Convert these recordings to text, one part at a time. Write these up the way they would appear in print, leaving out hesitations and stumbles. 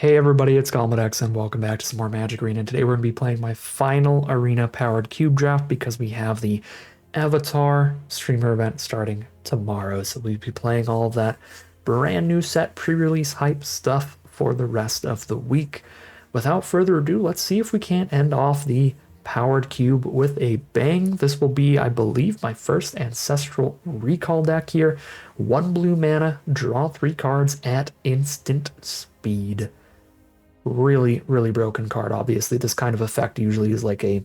Hey everybody, it's Galmadex and welcome back to some more Magic Arena. Today we're going to be playing my final arena-powered cube draft because we have the Avatar streamer event starting tomorrow. So we'll be playing all of that brand new set pre-release hype stuff for the rest of the week. Without further ado, let's see if we can't end off the powered cube with a bang. This will be, I believe, my first Ancestral Recall deck here. 1 blue mana, draw 3 cards at instant speed. Really, really broken card. Obviously, this kind of effect usually is like a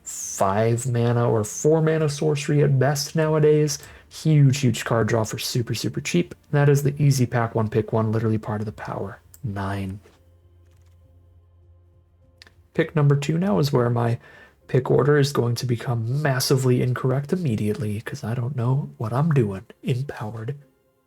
5 mana or 4 mana sorcery at best nowadays. Huge, huge card draw for super, super cheap. That is the easy pack one, pick one, literally part of the power. 9. Pick number 2 now is where my pick order is going to become massively incorrect immediately because I don't know what I'm doing in powered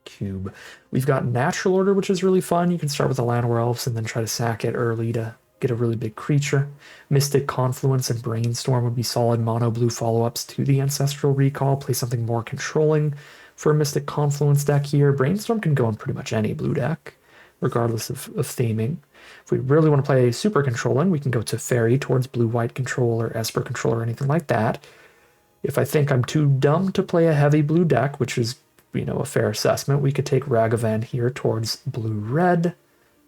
cube. We've got natural order, which is really fun. You can start with the Llanowar Elves and then try to sack it early to get a really big creature. Mystic Confluence and Brainstorm would be solid mono blue follow-ups to the Ancestral Recall. Play something more controlling for a Mystic Confluence deck here. Brainstorm can go in pretty much any blue deck, regardless of theming. If we really want to play super controlling, we can go to Fairy towards blue-white control or Esper control or anything like that. If I think I'm too dumb to play a heavy blue deck, which is a fair assessment, we could take Ragavan here towards blue-red,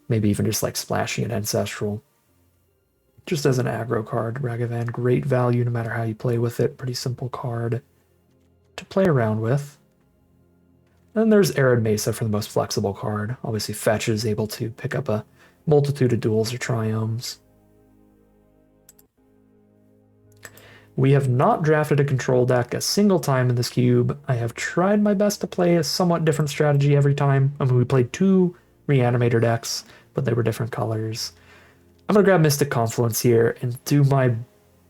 maybe even just like splashing an Ancestral. Just as an aggro card, Ragavan, great value no matter how you play with it. Pretty simple card to play around with. Then there's Arid Mesa for the most flexible card. Obviously, Fetch is able to pick up a multitude of duels or triomes. We have not drafted a control deck a single time in this cube. I have tried my best to play a somewhat different strategy every time. I mean, we played 2 Reanimator decks, but they were different colors. I'm going to grab Mystic Confluence here and do my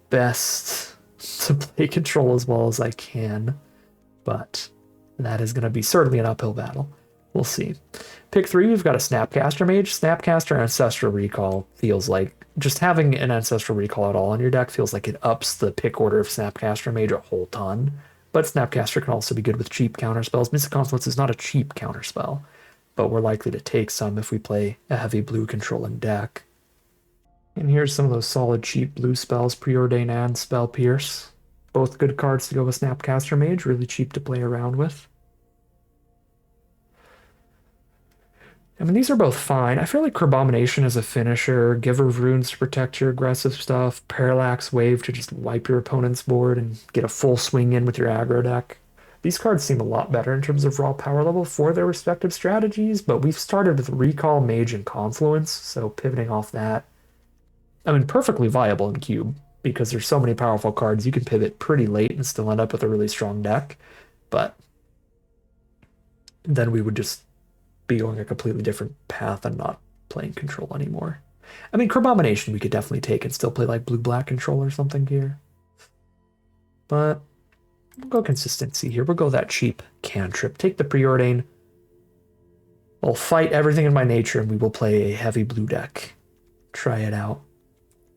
best to play control as well as I can, but that is going to be certainly an uphill battle. We'll see. Pick 3, we've got a Snapcaster Mage. Snapcaster Ancestral Recall feels like just having an Ancestral Recall at all on your deck feels like it ups the pick order of Snapcaster Mage a whole ton. But Snapcaster can also be good with cheap counterspells. Mystic Confluence is not a cheap counterspell, but we're likely to take some if we play a heavy blue controlling deck. And here's some of those solid cheap blue spells, Preordain and Spell Pierce. Both good cards to go with Snapcaster Mage, really cheap to play around with. I mean, these are both fine. I feel like Crabomination as a finisher, Giver of Runes to protect your aggressive stuff, Parallax Wave to just wipe your opponent's board and get a full swing in with your aggro deck. These cards seem a lot better in terms of raw power level for their respective strategies, but we've started with Recall, Mage, and Confluence, so pivoting off that. I mean, perfectly viable in Cube, because there's so many powerful cards, you can pivot pretty late and still end up with a really strong deck, but then we would just be going a completely different path and not playing control anymore. I mean, Crabomination we could definitely take and still play like blue-black control or something here. But we'll go consistency here. We'll go that cheap cantrip. Take the Preordain. I'll fight everything in my nature and we will play a heavy blue deck. Try it out.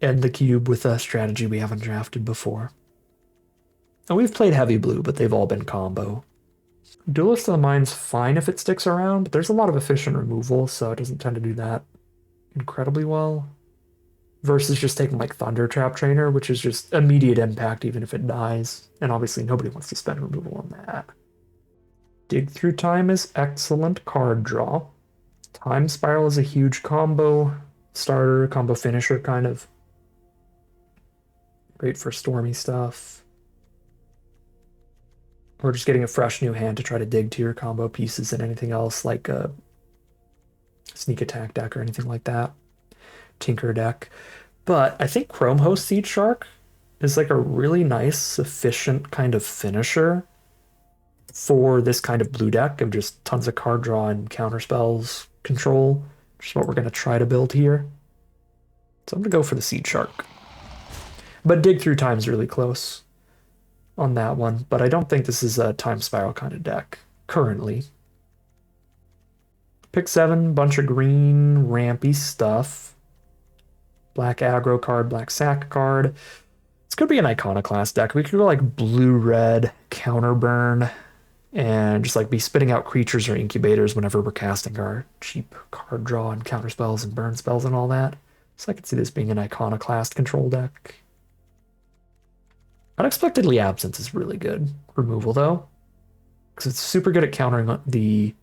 End the cube with a strategy we haven't drafted before. And we've played heavy blue, but they've all been combo. Duelist of the Mind's fine if it sticks around, but there's a lot of efficient removal, so it doesn't tend to do that incredibly well. Versus just taking like Thunder Trap Trainer, which is just immediate impact even if it dies. And obviously nobody wants to spend removal on that. Dig Through Time is excellent card draw. Time Spiral is a huge combo starter, combo finisher kind of. Great for stormy stuff. Or just getting a fresh new hand to try to dig to your combo pieces and anything else like a sneak attack deck or anything like that. Tinker deck. But I think Chrome Host Seed Shark is like a really nice, efficient kind of finisher for this kind of blue deck of just tons of card draw and counter spells control, which is what we're going to try to build here. So I'm going to go for the Seed Shark. But Dig Through Time is really close on that one, but I don't think this is a Time Spiral kind of deck currently. Pick 7, bunch of green, rampy stuff. Black aggro card, black sack card. This could be an Iconoclast deck. We could go like blue-red, counterburn, and just like be spitting out creatures or incubators whenever we're casting our cheap card draw and counter spells and burn spells and all that. So I could see this being an iconoclast control deck. Unexpectedly Absence is really good removal though, because it's super good at countering the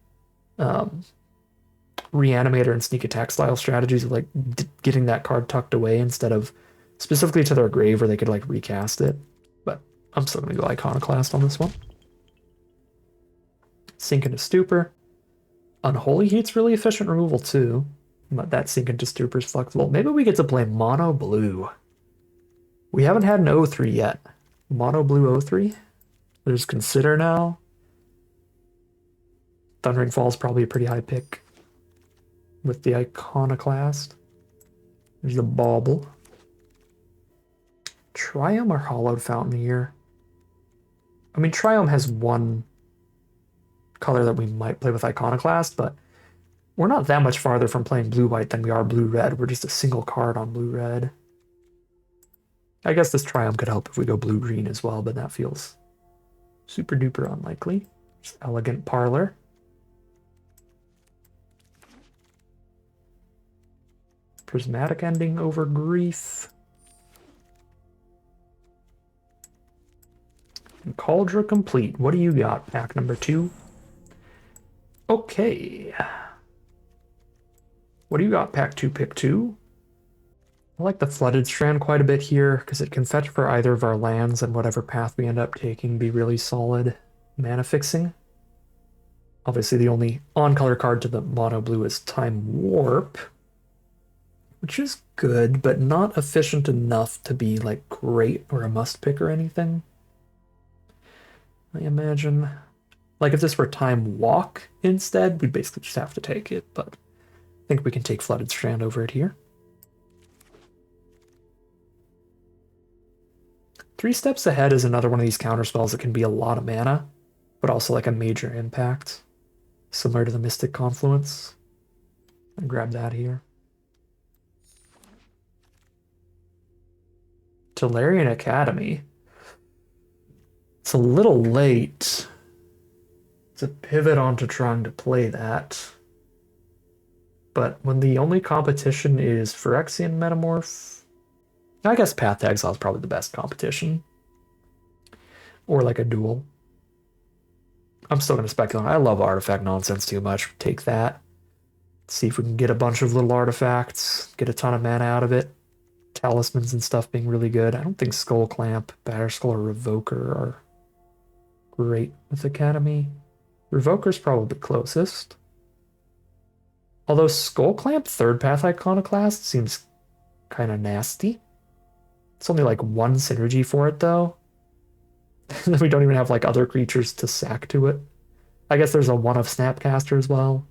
Reanimator and Sneak Attack style strategies of like getting that card tucked away instead of specifically to their grave where they could like recast it. But I'm still going to go Iconoclast on this one. Sink into Stupor. Unholy Heat's really efficient removal too. But that Sink into Stupor is flexible. Maybe we get to play Mono Blue. We haven't had an 0-3 yet. Mono Blue 0-3? There's Consider now. Thundering Fall is probably a pretty high pick with the Iconoclast. There's the Bauble. Triumph or Hollowed Fountain here? I mean, Triumph has one color that we might play with Iconoclast, but we're not that much farther from playing blue-white than we are blue-red. We're just a single card on blue-red. I guess this Triumph could help if we go blue-green as well, but that feels super-duper unlikely. Just Elegant Parlor. Prismatic Ending over Grief. And Cauldron Complete. What do you got? Pack number 2. Okay. What do you got? Pack 2, pick 2. I like the Flooded Strand quite a bit here because it can fetch for either of our lands, and whatever path we end up taking be really solid mana fixing. Obviously the only on-color card to the mono blue is Time Warp, which is good, but not efficient enough to be like great or a must pick or anything. I imagine. Like if this were Time Walk instead, we'd basically just have to take it, but I think we can take Flooded Strand over it here. 3 Steps Ahead is another one of these counter spells that can be a lot of mana, but also like a major impact, similar to the Mystic Confluence. I'll grab that here. Tolarian Academy. It's a little late to pivot onto trying to play that. But when the only competition is Phyrexian Metamorph, I guess Path to Exile is probably the best competition. Or like a duel. I'm still going to speculate. I love artifact nonsense too much. Take that. See if we can get a bunch of little artifacts. Get a ton of mana out of it. Talismans and stuff being really good. I don't think Skull Clamp, Batterskull, or Revoker are great with Academy. Revoker's probably the closest. Although Skull Clamp 3rd Path Iconoclast seems kind of nasty. It's only like 1 synergy for it though. And we don't even have like other creatures to sack to it. I guess there's a 1 of Snapcaster as well.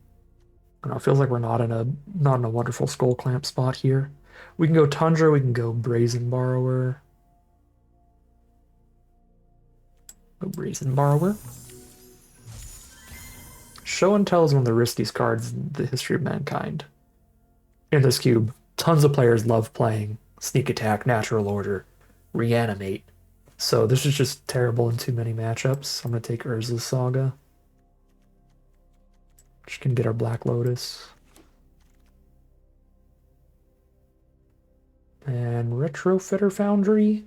I don't know, it feels like we're not in a wonderful Skull Clamp spot here. We can go Tundra, we can go Brazen Borrower. Go Brazen Borrower. Show and Tell is one of the riskiest cards in the history of mankind. In this cube, tons of players love playing Sneak Attack, Natural Order, Reanimate. So this is just terrible in too many matchups. I'm going to take Urza's Saga. Which can get our Black Lotus. And Retrofitter Foundry.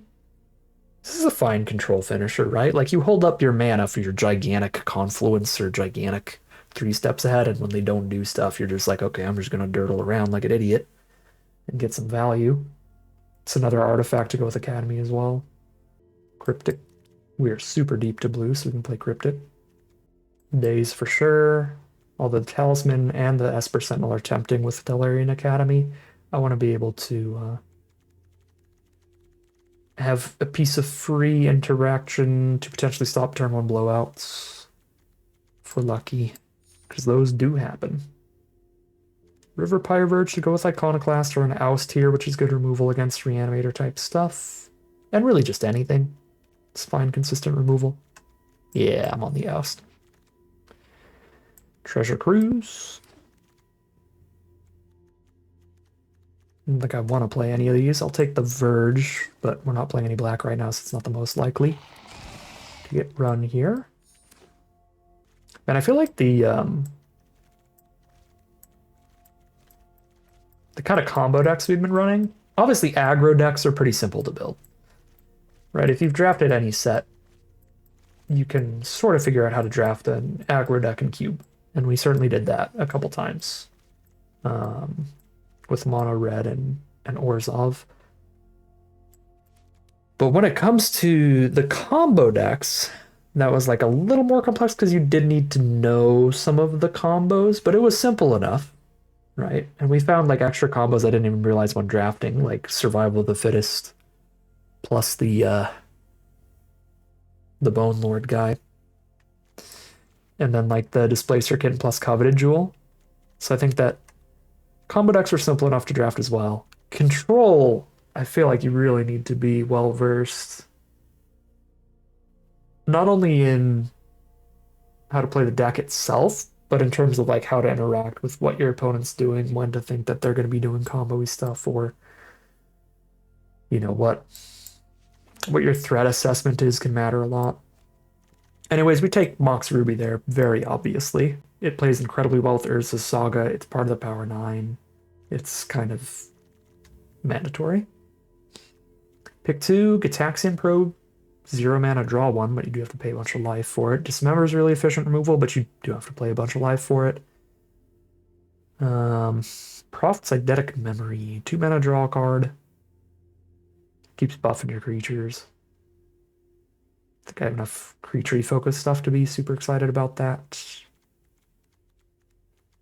This is a fine control finisher, right? Like you hold up your mana for your gigantic confluence or gigantic 3 steps ahead, and when they don't do stuff, you're just like, okay, I'm just going to dirtle around like an idiot and get some value. It's another artifact to go with Academy as well. Cryptic. We are super deep to blue, so we can play Cryptic. Daze for sure. Although the Talisman and the Esper Sentinel are tempting with Tolarian Academy, I want to be able to have a piece of free interaction to potentially stop turn 1 blowouts if we're lucky, because those do happen. River Pyroverge to go with Iconoclast or an Oust here, which is good removal against Reanimator type stuff. And really just anything. It's fine, consistent removal. Yeah, I'm on the Oust. Treasure Cruise. I don't think I want to play any of these. I'll take the Verge, but we're not playing any black right now, so it's not the most likely to get run here. And I feel like the kind of combo decks we've been running, obviously aggro decks are pretty simple to build, right? If you've drafted any set, you can sort of figure out how to draft an aggro deck in Cube. And we certainly did that a couple times with Mono Red and Orzhov. But when it comes to the combo decks, that was like a little more complex because you did need to know some of the combos, but it was simple enough, right? And we found like extra combos I didn't even realize when drafting, like Survival of the Fittest plus the Bone Lord guy. And then like the Displacer Kitten plus Coveted Jewel. So I think that combo decks are simple enough to draft as well. Control, I feel like you really need to be well versed not only in how to play the deck itself, but in terms of like how to interact with what your opponent's doing, when to think that they're going to be doing combo-y stuff, or you know what your threat assessment is can matter a lot. Anyways, we take Mox Ruby there very obviously. It plays incredibly well with Urza's Saga. It's part of the Power 9. It's kind of mandatory. Pick 2, Gataxian Probe. 0 mana, draw 1, but you do have to pay a bunch of life for it. Dismember is really efficient removal, but you do have to play a bunch of life for it. Prophet's Eidetic Memory. 2 mana, draw a card. Keeps buffing your creatures. I think I have enough creature focused stuff to be super excited about that.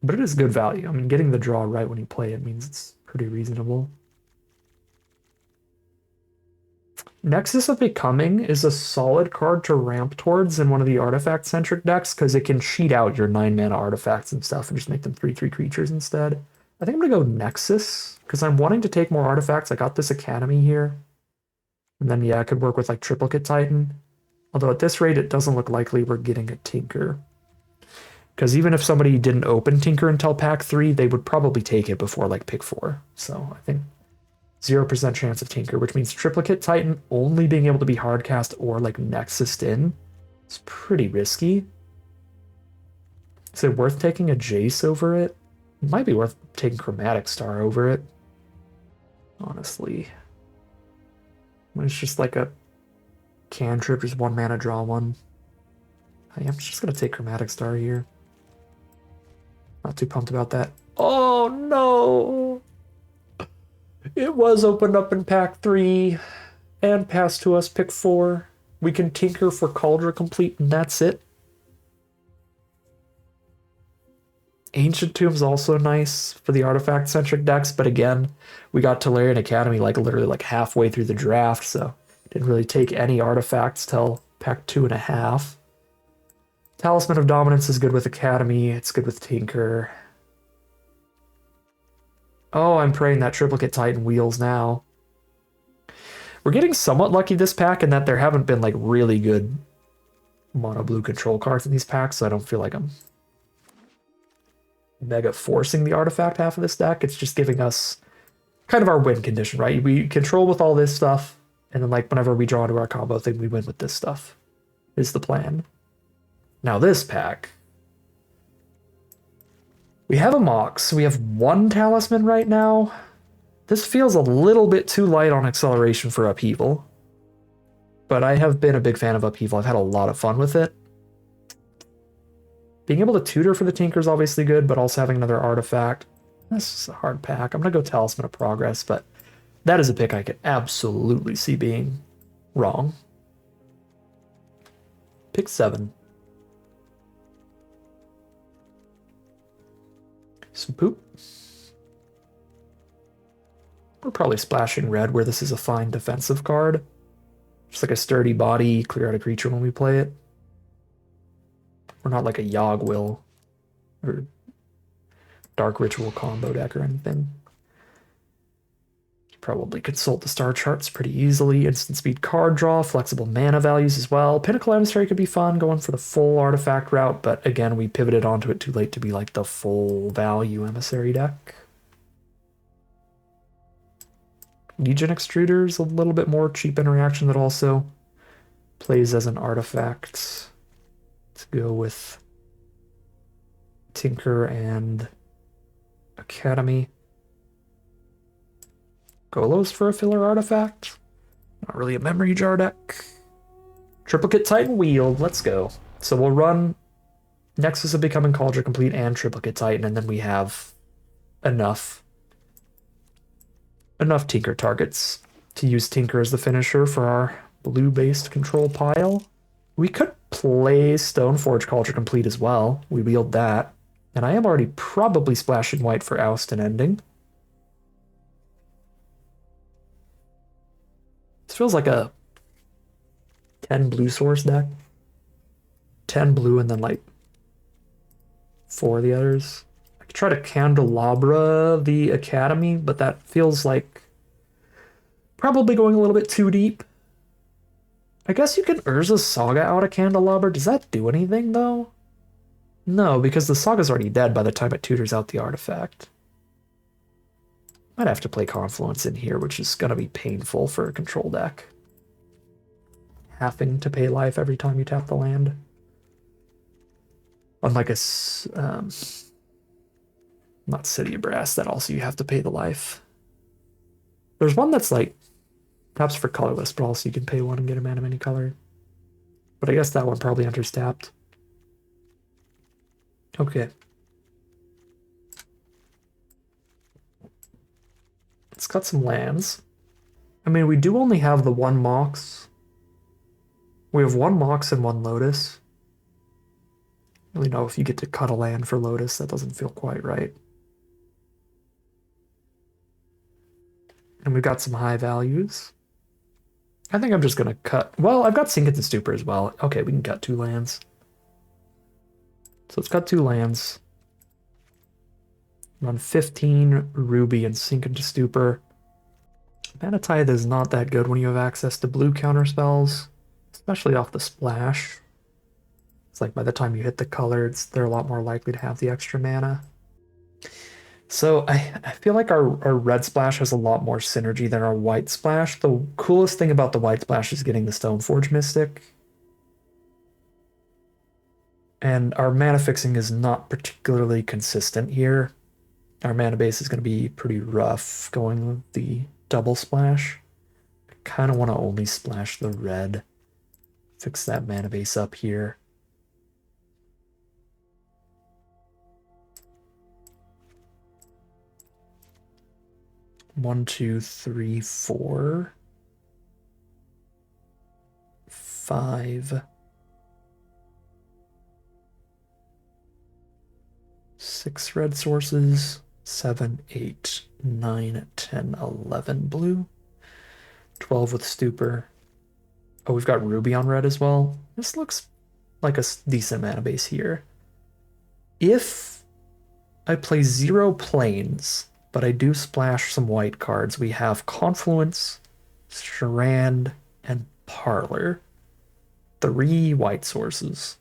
But it is good value. I mean, getting the draw right when you play it means it's pretty reasonable. Nexus of Becoming is a solid card to ramp towards in one of the artifact-centric decks because it can cheat out your 9-mana artifacts and stuff and just make them 3/3 creatures instead. I think I'm going to go Nexus because I'm wanting to take more artifacts. I got this Academy here. And then, yeah, I could work with like Triplicate Titan. Although at this rate, it doesn't look likely we're getting a Tinker. Because even if somebody didn't open Tinker until pack 3, they would probably take it before like pick 4. So I think 0% chance of Tinker, which means Triplicate Titan only being able to be hardcast or like Nexused in is pretty risky. Is it worth taking a Jace over it? It might be worth taking Chromatic Star over it. Honestly. When it's just like a cantrip, just 1 mana, draw 1. I'm just going to take Chromatic Star here. Not too pumped about that. Oh no! It was opened up in pack 3 and passed to us pick 4. We can tinker for Cauldron Complete and that's it. Ancient Tomb's also nice for the artifact-centric decks, but again, we got Tolarian Academy like literally like halfway through the draft, so didn't really take any artifacts till pack 2.5. Talisman of Dominance is good with Academy, it's good with Tinker. Oh, I'm praying that Triplicate Titan wheels now. We're getting somewhat lucky this pack in that there haven't been like really good mono blue control cards in these packs, so I don't feel like I'm mega forcing the artifact half of this deck. It's just giving us kind of our win condition, right? We control with all this stuff, and then like whenever we draw into our combo thing, we win with this stuff, is the plan. Now this pack, we have a Mox. We have 1 Talisman right now. This feels a little bit too light on acceleration for Upheaval, but I have been a big fan of Upheaval. I've had a lot of fun with it. Being able to tutor for the Tinker is obviously good, but also having another artifact. This is a hard pack. I'm going to go Talisman of Progress, but that is a pick I could absolutely see being wrong. Pick 7. Some poop. We're probably splashing red where this is a fine defensive card. Just like a sturdy body, clear out a creature when we play it. We're not like a Yogg-Will or Dark Ritual combo deck or anything. You probably consult the star charts pretty easily. Instant speed card draw, flexible mana values as well. Pinnacle Emissary could be fun, going for the full artifact route, but again, we pivoted onto it too late to be like the full value Emissary deck. Legion Extruder's a little bit more cheap interaction that also plays as an artifact. Let's go with Tinker and Academy. Golos for a filler artifact. Not really a memory jar deck. Triplicate Titan Wield, let's go. So we'll run Nexus of Becoming Cauldron Complete and Triplicate Titan, and then we have enough Tinker targets to use Tinker as the finisher for our blue-based control pile. We could play Stoneforge Cauldron Complete as well. We wield that. And I am already probably splashing white for Oust and Ending. This feels like a 10 blue source deck. 10 blue and then like 4 of the others. I could try to Candelabra the Academy, but that feels like probably going a little bit too deep. I guess you can Urza Saga out of Candelabra. Does that do anything, though? No, because the Saga's already dead by the time it tutors out the artifact. Might have to play Confluence in here, which is going to be painful for a control deck. Having to pay life every time you tap the land. Unlike a... not City of Brass, that also you have to pay the life. There's one that's like... perhaps for colorless, but also you can pay one and get a mana of any color. But I guess that one probably enters tapped. Okay. Let's cut some lands. I mean, we do only have the one Mox. We have one Mox and one Lotus. I don't really know if you get to cut a land for Lotus. That doesn't feel quite right. And we've got some high values. I think I'm just going to cut... well, I've got Sink Into Stupor as well. Okay, we can cut 2 lands. So let's cut 2 lands. Run 15 Ruby and Sink Into Stupor. Mana Tithe is not that good when you have access to blue counter spells, especially off the splash. It's like by the time you hit the color, they're a lot more likely to have the extra mana. So I feel like our red splash has a lot more synergy than our white splash. The coolest thing about the white splash is getting the Stoneforge Mystic. And our mana fixing is not particularly consistent here. Our mana base is going to be pretty rough going with the double splash. I kind of want to only splash the red. Fix that mana base up here. One, two, three, 4, 5, 6 red sources, 7, 8, 9, 10, 11 blue, 12 with Stupor. Oh, we've got Ruby on red as well. This looks like a decent mana base here. If I play 0 planes, but I do splash some white cards, we have Confluence, Strand, and Parlor. 3 white sources.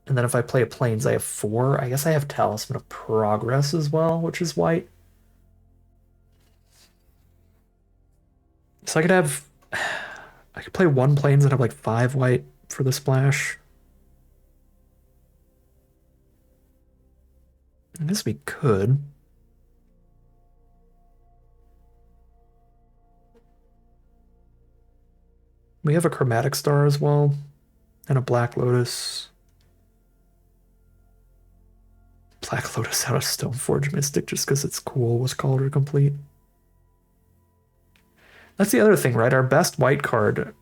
And then if I play a planes, I have 4. I guess I have Talisman of Progress as well, which is white. So I could play 1 planes and have like 5 white for the splash. I guess we could. We have a Chromatic Star as well, and a Black Lotus. Black Lotus out of Stoneforge Mystic just because it's cool with Cauldron Complete. That's the other thing, right? Our best white card,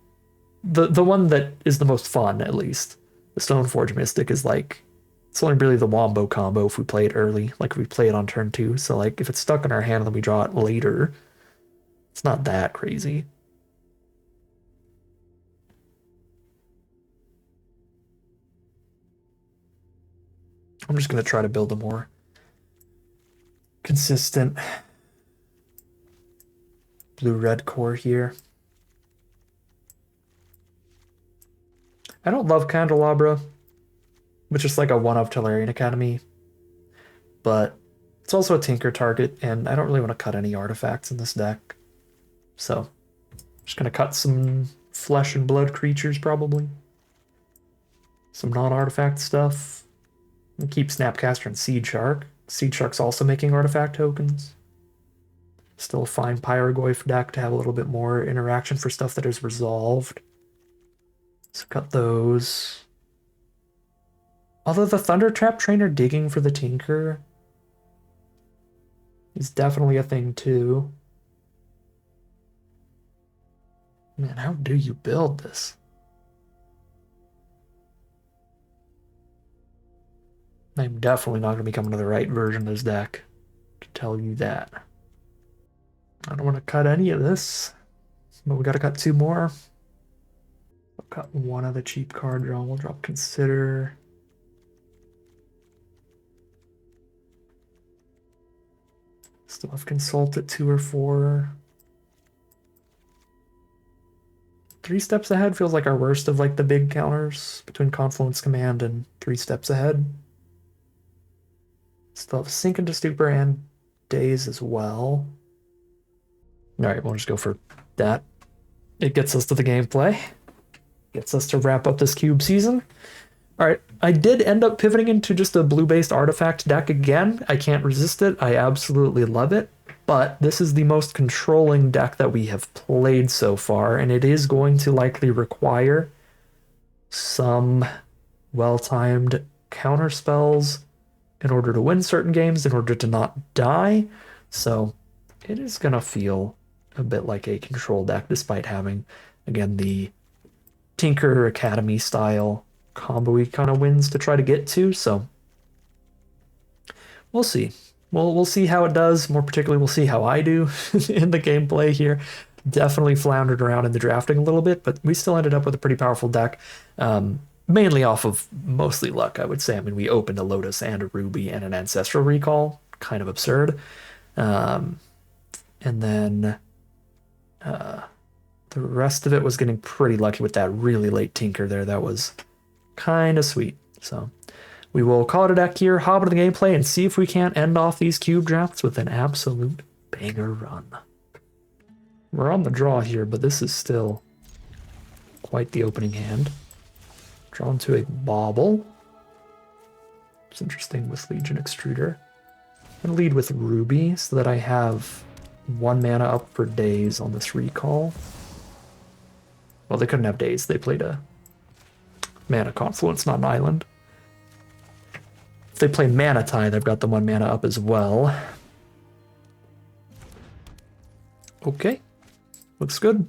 the one that is the most fun, at least, the Stoneforge Mystic is like, it's only really the Wombo combo if we play it early, like if we play it on turn 2. So like if it's stuck in our hand and then we draw it later, it's not that crazy. I'm just going to try to build a more consistent blue-red core here. I don't love Candelabra, which is like a one-of Tolarian Academy, but it's also a Tinker target, and I don't really want to cut any artifacts in this deck. So I'm just going to cut some flesh and blood creatures, probably. Some non-artifact stuff. And keep Snapcaster and Seed Shark. Seed Shark's also making artifact tokens. Still a fine Pyrogoyf deck to have a little bit more interaction for stuff that is resolved. So cut those. Although the Thunder Trap Trainer digging for the Tinker is definitely a thing too. Man, how do you build this? I'm definitely not going to be coming to the right version of this deck. I can tell you that. I don't want to cut any of this, but we got to cut 2 more. I'll cut 1 of the cheap card draw. We'll drop Consider. Still have Consult at 2 or 4. 3 steps ahead feels like our worst of like the big counters between Confluence Command and 3 steps ahead. Still have Sink into Stupor and Daze as well. Alright, we'll just go for that. It gets us to the gameplay. Gets us to wrap up this cube season. Alright, I did end up pivoting into just a blue-based artifact deck again. I can't resist it. I absolutely love it. But this is the most controlling deck that we have played so far, and it is going to likely require some well-timed counter spells in order to win certain games, in order to not die. So it is going to feel a bit like a control deck, despite having, again, the Tinker Academy style combo-y kind of wins to try to get to. So we'll see. We'll see how it does. More particularly, we'll see how I do in the gameplay here. Definitely floundered around in the drafting a little bit, but we still ended up with a pretty powerful deck. Mainly off of mostly luck, I would say. I mean, we opened a Lotus and a Ruby and an Ancestral Recall. Kind of absurd. And then the rest of it was getting pretty lucky with that really late Tinker there. That was kind of sweet. So we will call it a deck here, hop into the gameplay, and see if we can't end off these cube drafts with an absolute banger run. We're on the draw here, but this is still quite the opening hand. Drawn to a Bauble. It's interesting with Legion Extruder. I'm going to lead with Ruby so that I have 1 mana up for Daze on this recall. Well, they couldn't have Daze. They played a Mana Confluence, not an island. If they play Mana Tithe, they've got the 1 mana up as well. Okay. Looks good.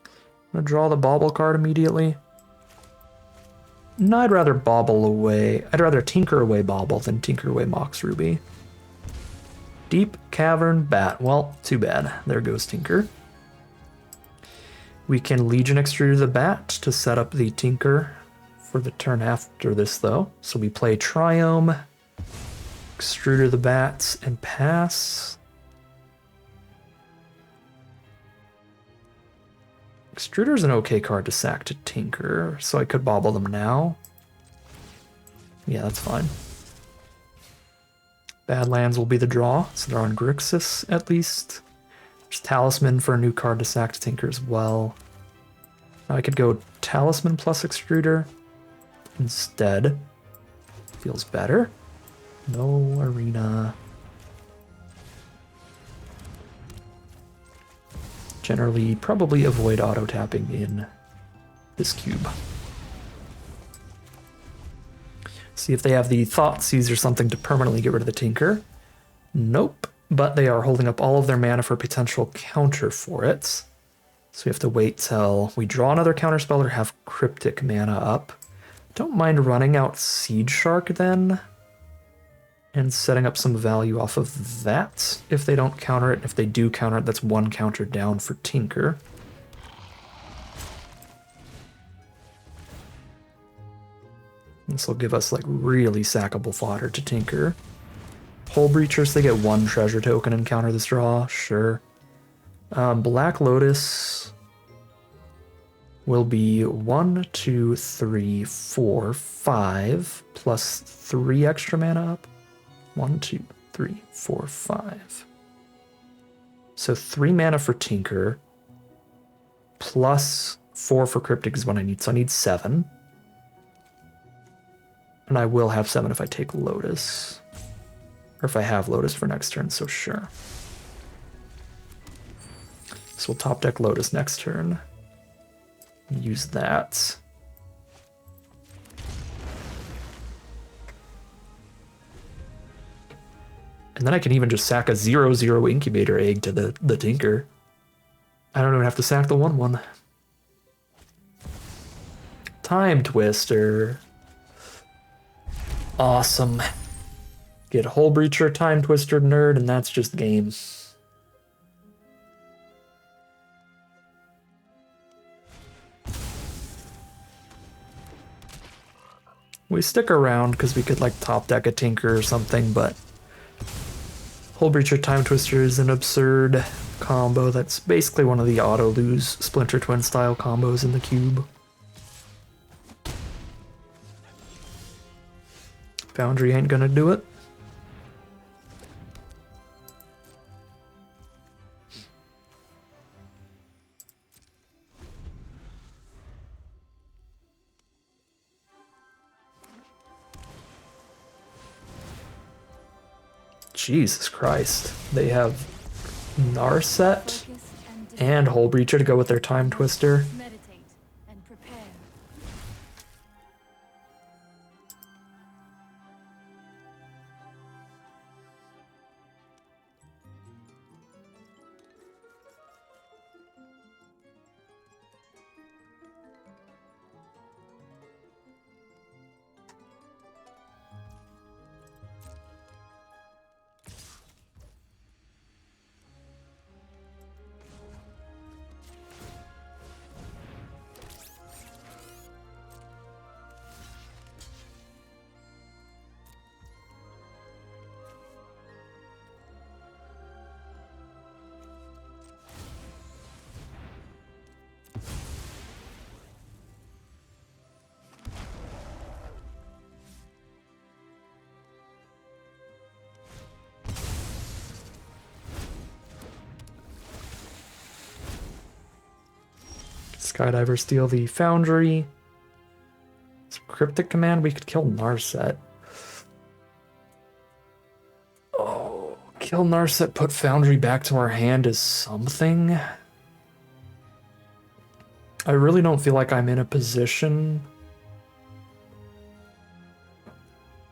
I'm gonna draw the Bauble card immediately. No, I'd rather Bauble away. I'd rather Tinker away Bauble than Tinker away Mox Ruby. Deep Cavern Bat. Well, too bad. There goes Tinker. We can Legion Extruder the Bat to set up the Tinker for the turn after this, though. So we play Triome, Extruder the Bats, and pass. Extruder's an okay card to sack to Tinker, so I could Bauble them now. Yeah, that's fine. Badlands will be the draw, so they're on Grixis at least. There's Talisman for a new card to sack to Tinker as well. I could go Talisman plus Extruder instead. Feels better. No Arena. Generally, probably avoid auto-tapping in this cube. See if they have the Thoughtseize or something to permanently get rid of the Tinker. Nope, but they are holding up all of their mana for a potential counter for it. So we have to wait till we draw another counterspell or have Cryptic mana up. Don't mind running out Seed Shark then, and setting up some value off of that if they don't counter it. If they do counter it, that's 1 counter down for Tinker. This will give us like really sackable fodder to Tinker. Hole Breachers, they get 1 treasure token and counter this draw, sure. Black Lotus will be 1, 2, 3, 4, 5, plus 3 extra mana up. 1, 2, 3, 4, 5. So 3 mana for Tinker, plus 4 for Cryptic is what I need. So I need 7. And I will have 7 if I take Lotus. Or if I have Lotus for next turn, so sure. So we'll top deck Lotus next turn. Use that. And then I can even just sack a 0/0 incubator egg to the Tinker. I don't even have to sack the 1/1. Time Twister. Awesome. Get Hull Breacher, Time Twister, Nerd, and that's just game. We stick around because we could like top deck a Tinker or something, but Hull Breacher, Time Twister is an absurd combo. That's basically one of the auto-lose Splinter Twin style combos in the cube. Foundry ain't gonna do it. Jesus Christ. They have Narset and Hull Breacher to go with their Time Twister. Meditate and prepare. Skydiver steal the Foundry. Some Cryptic Command, we could kill Narset. Oh, kill Narset, put Foundry back to our hand is something. I really don't feel like I'm in a position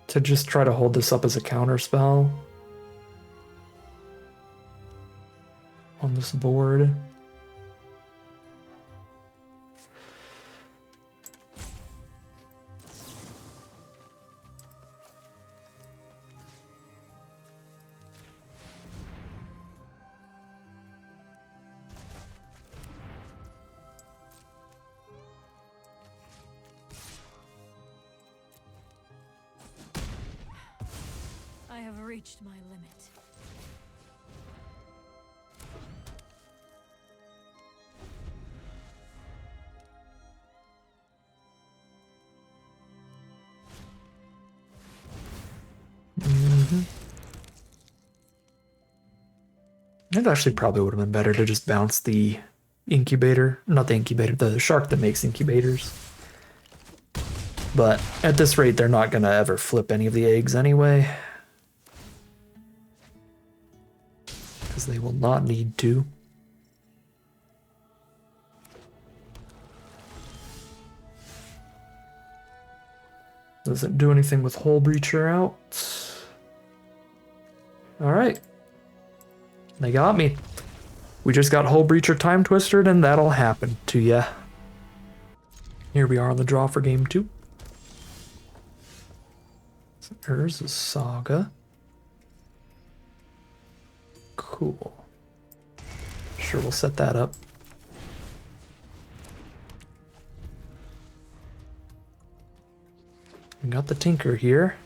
to just try to hold this up as a counter spell on this board. I have reached my limit. It actually probably would have been better to just bounce the incubator. Not the incubator, the shark that makes incubators. But at this rate, they're not going to ever flip any of the eggs anyway. Because they will not need to. Doesn't do anything with Hull Breacher out. Alright. They got me. We just got Hull Breacher Time Twistered, and that'll happen to ya. Here we are on the draw for game 2. So there's a Saga. Cool. Sure, we'll set that up. We got the Tinker here.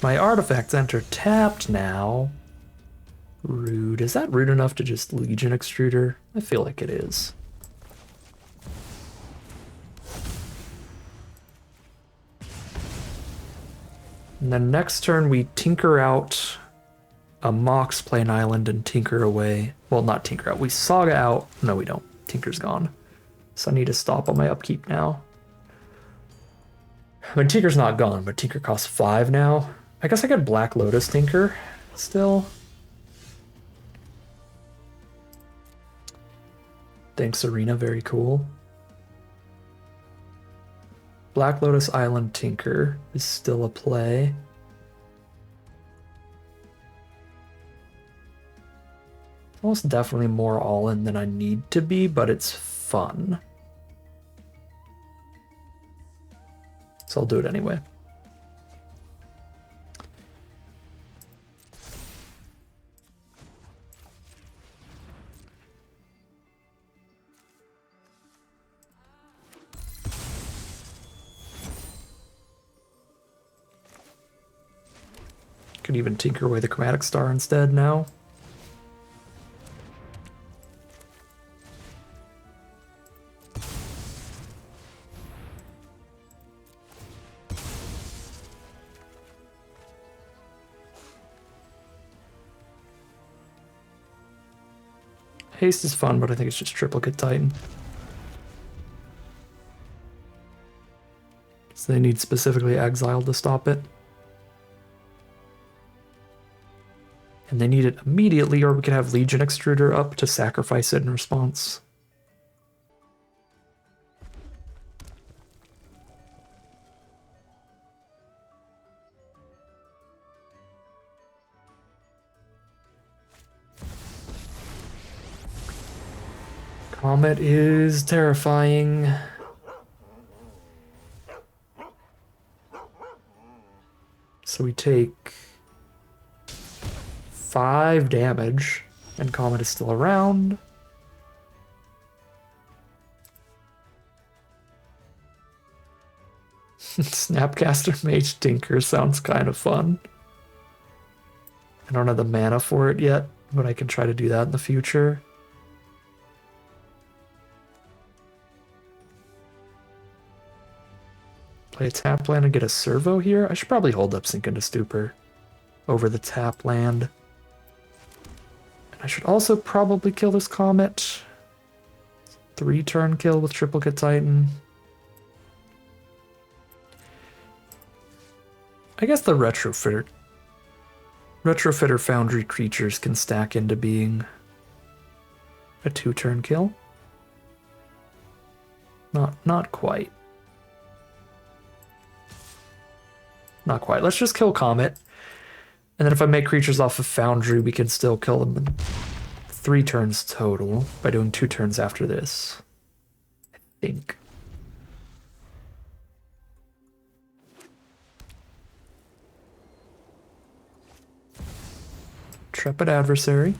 My artifacts enter tapped now. Rude. Is that rude enough to just Legion Extruder? I feel like it is. And then next turn we tinker out a Mox Plane Island and tinker away. Well, not tinker out. We Saga out. No, we don't. Tinker's gone. So I need to stop on my upkeep now. I mean, Tinker's not gone, but Tinker costs 5 now. I guess I got Black Lotus Tinker still. Thanks, Arena. Very cool. Black Lotus Island Tinker is still a play. Almost definitely more all-in than I need to be, but it's fun. So I'll do it anyway. Could even tinker away the Chromatic Star instead now. Haste is fun, but I think it's just Triplicate Titan. So they need specifically Exile to stop it. And they need it immediately, or we could have Legion Extruder up to sacrifice it in response. Comet is terrifying. So we take 5 damage, and Comet is still around. Snapcaster Mage Tinker sounds kind of fun. I don't have the mana for it yet, but I can try to do that in the future. Play a tap land and get a servo here. I should probably hold up Sink into Stupor over the tap land. And I should also probably kill this Comet. 3-turn kill with Triplicate Titan. I guess the Retrofitter Foundry creatures can stack into being a 2-turn kill. Not quite. Not quite. Let's just kill Comet. And then if I make creatures off of Foundry, we can still kill them in 3 turns total by doing 2 turns after this. I think. Intrepid Adversary.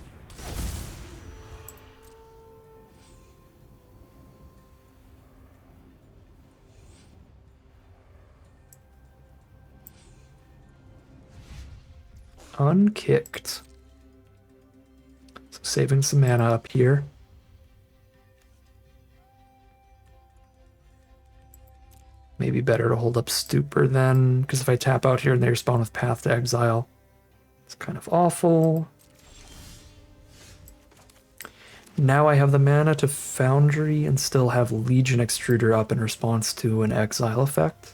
Unkicked. So saving some mana up here. Maybe better to hold up Stupor then, because if I tap out here and they respond with Path to Exile, it's kind of awful. Now I have the mana to Foundry and still have Legion Extruder up in response to an Exile effect.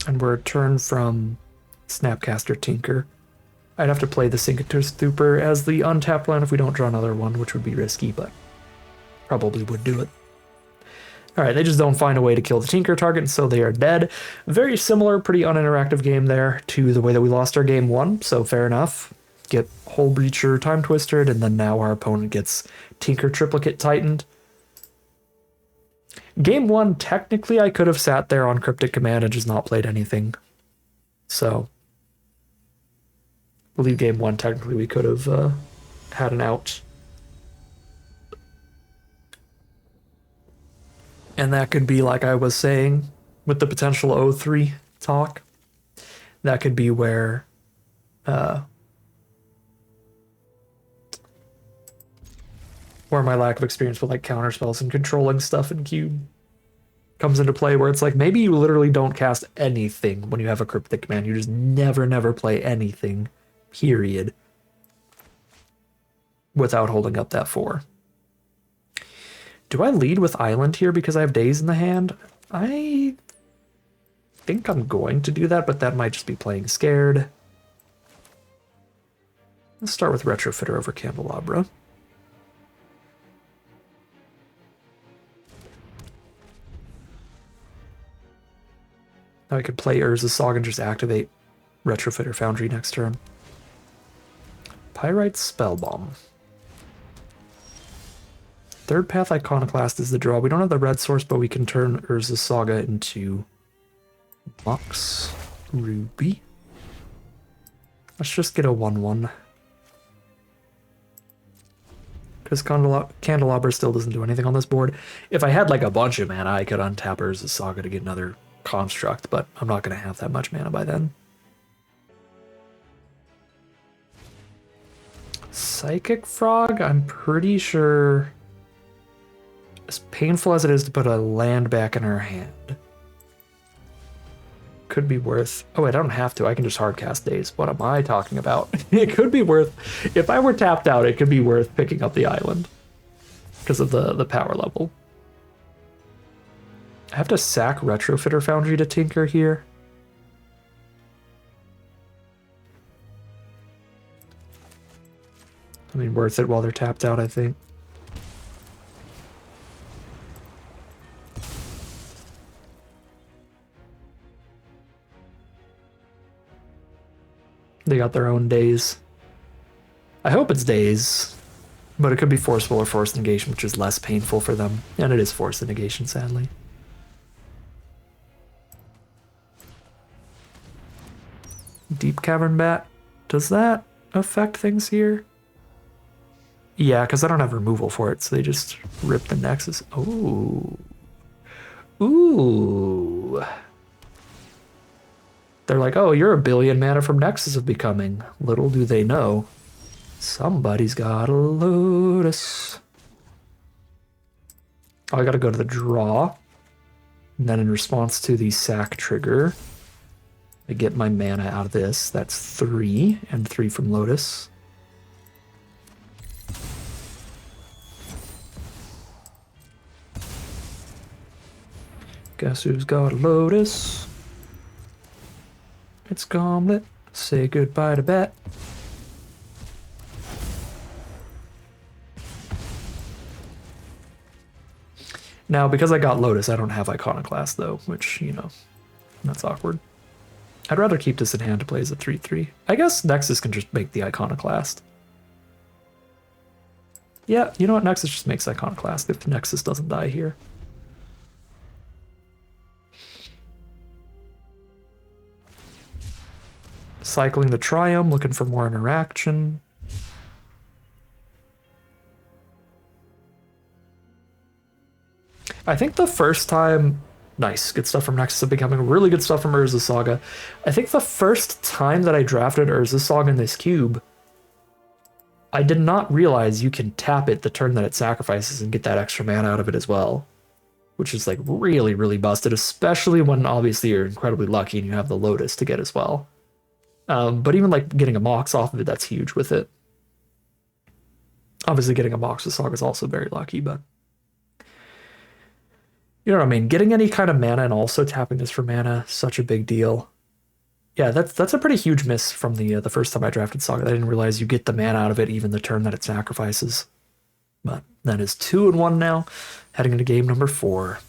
And we're a turn from Snapcaster Tinker. I'd have to play the Sink into Stupor as the untapped land if we don't draw another one, which would be risky, but probably would do it. Alright, they just don't find a way to kill the Tinker target, so they are dead. Very similar, pretty uninteractive game there to the way that we lost our game 1, so fair enough. Get Hull Breacher Time Twisted, and then now our opponent gets Tinker Triplicate Titaned. Game 1, technically I could have sat there on Cryptic Command and just not played anything. So, I believe game 1, technically we could have had an out. And that could be, like I was saying, with the potential O3 talk, that could be where my lack of experience with like counterspells and controlling stuff in Cube comes into play where it's like maybe you literally don't cast anything when you have a cryptic command. You just never play anything, period, without holding up that 4. Do I lead with Island here because I have Daze in the hand? I think I'm going to do that, but that might just be playing scared. Let's start with Retrofitter over Candelabra. Now I could play Urza's Saga and just activate Retrofitter Foundry next turn. Pyrite Spellbomb. Third Path Iconoclast is the draw. We don't have the red source, but we can turn Urza's Saga into Mox Ruby. Let's just get a 1/1. Because Candelabra still doesn't do anything on this board. If I had like a bunch of mana, I could untap Urza's Saga to get another construct, but I'm not going to have that much mana by then. Psychic Frog, I'm pretty sure, as painful as it is to put a land back in our hand, could be worth... Oh, wait, I don't have to. I can just hardcast Daze. What am I talking about? It could be worth... If I were tapped out, it could be worth picking up the island because of the power level. I have to sack Retrofitter Foundry to tinker here. I mean, worth it while they're tapped out, I think. They got their own Daze. I hope it's Daze, but it could be Forceful or Forced Negation, which is less painful for them. And it is Forced Negation, sadly. Deep Cavern Bat. Does that affect things here? Yeah, because I don't have removal for it, so they just rip the Nexus. Ooh. Ooh. They're like, oh, you're a billion mana from Nexus of Becoming. Little do they know, somebody's got a Lotus. Oh, I gotta go to the draw. And then in response to the sack trigger, I get my mana out of this. That's 3, and 3 from Lotus. Guess who's got a Lotus? It's Goblet. Say goodbye to Bat. Now, because I got Lotus, I don't have Iconoclast, though, which, you know, that's awkward. I'd rather keep this in hand to play as a 3/3. I guess Nexus can just make the Iconoclast. Yeah, you know what? Nexus just makes Iconoclast if Nexus doesn't die here. Cycling the Triumph, looking for more interaction. I think the first time... Nice, good stuff from Nexus of Becoming, really good stuff from Urza's Saga. I think the first time that I drafted Urza's Saga in this cube, I did not realize you can tap it the turn that it sacrifices and get that extra mana out of it as well. Which is like really, really busted, especially when obviously you're incredibly lucky and you have the Lotus to get as well. But even like getting a Mox off of it, that's huge with it. Obviously getting a Mox with Saga is also very lucky, but you know what I mean? Getting any kind of mana and also tapping this for mana, such a big deal. Yeah, that's a pretty huge miss from the first time I drafted Saga. I didn't realize you get the mana out of it even the turn that it sacrifices. But that is 2-1 now, heading into game number 4.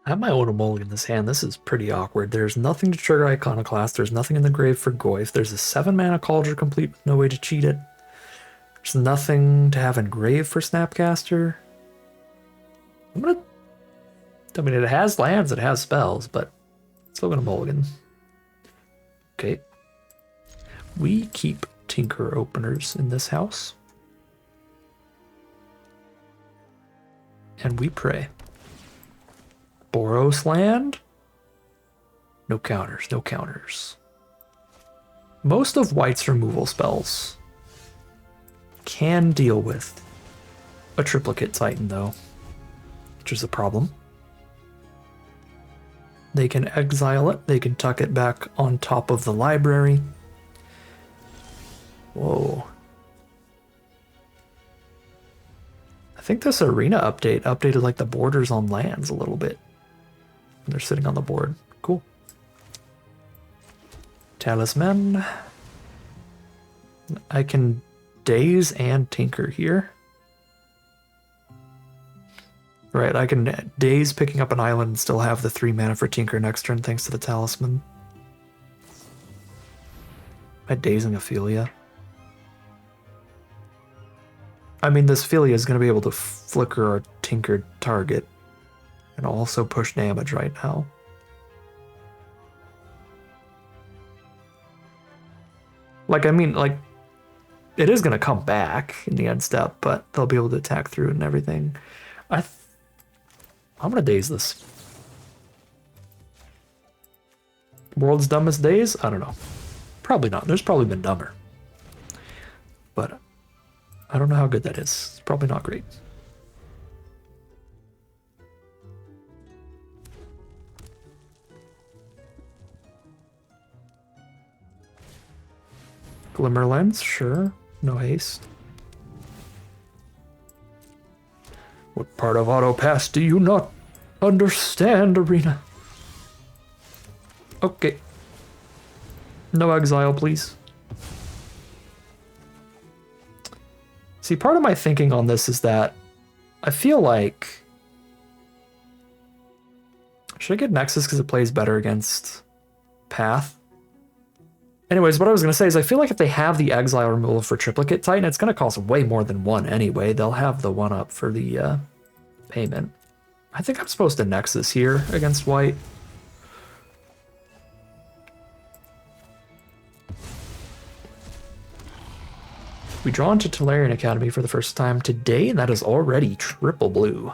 I have my own mulligan in this hand. This is pretty awkward. There's nothing to trigger Iconoclast. There's nothing in the grave for Goyf. There's a 7-mana Cauldron Complete with no way to cheat it. There's nothing to have in grave for Snapcaster. I mean, it has lands, it has spells, but still gonna mulligan. Okay. We keep Tinker Openers in this house. And we pray. Boros land? No counters, no counters. Most of White's removal spells can deal with a Triplicate Titan, though, which is a problem. They can exile it. They can tuck it back on top of the library. Whoa. I think this arena update updated like the borders on lands a little bit. And they're sitting on the board. Cool. Talisman. I can daze and tinker here. Right, I can daze picking up an island and still have the 3 mana for tinker next turn thanks to the talisman. Am I dazing Ophelia? I mean, this Ophelia is going to be able to flicker a tinkered target and also push damage right now. Like, I mean, like, it is going to come back in the end step, but they'll be able to attack through it and everything. I'm going to daze this. World's dumbest daze? I don't know. Probably not. There's probably been dumber. But I don't know how good that is. It's probably not great. Glimmer Lens, sure. No haste. What part of auto pass do you not understand, Arena? Okay. No exile, please. See, part of my thinking on this is that I feel like... Should I get Nexus because it plays better against Path? Anyways, what I was going to say is I feel like if they have the exile removal for Triplicate Titan, it's going to cost way more than 1 anyway. They'll have the 1 up for the payment. I think I'm supposed to Nexus here against white. We draw into Tolarian Academy for the first time today, and that is already triple blue.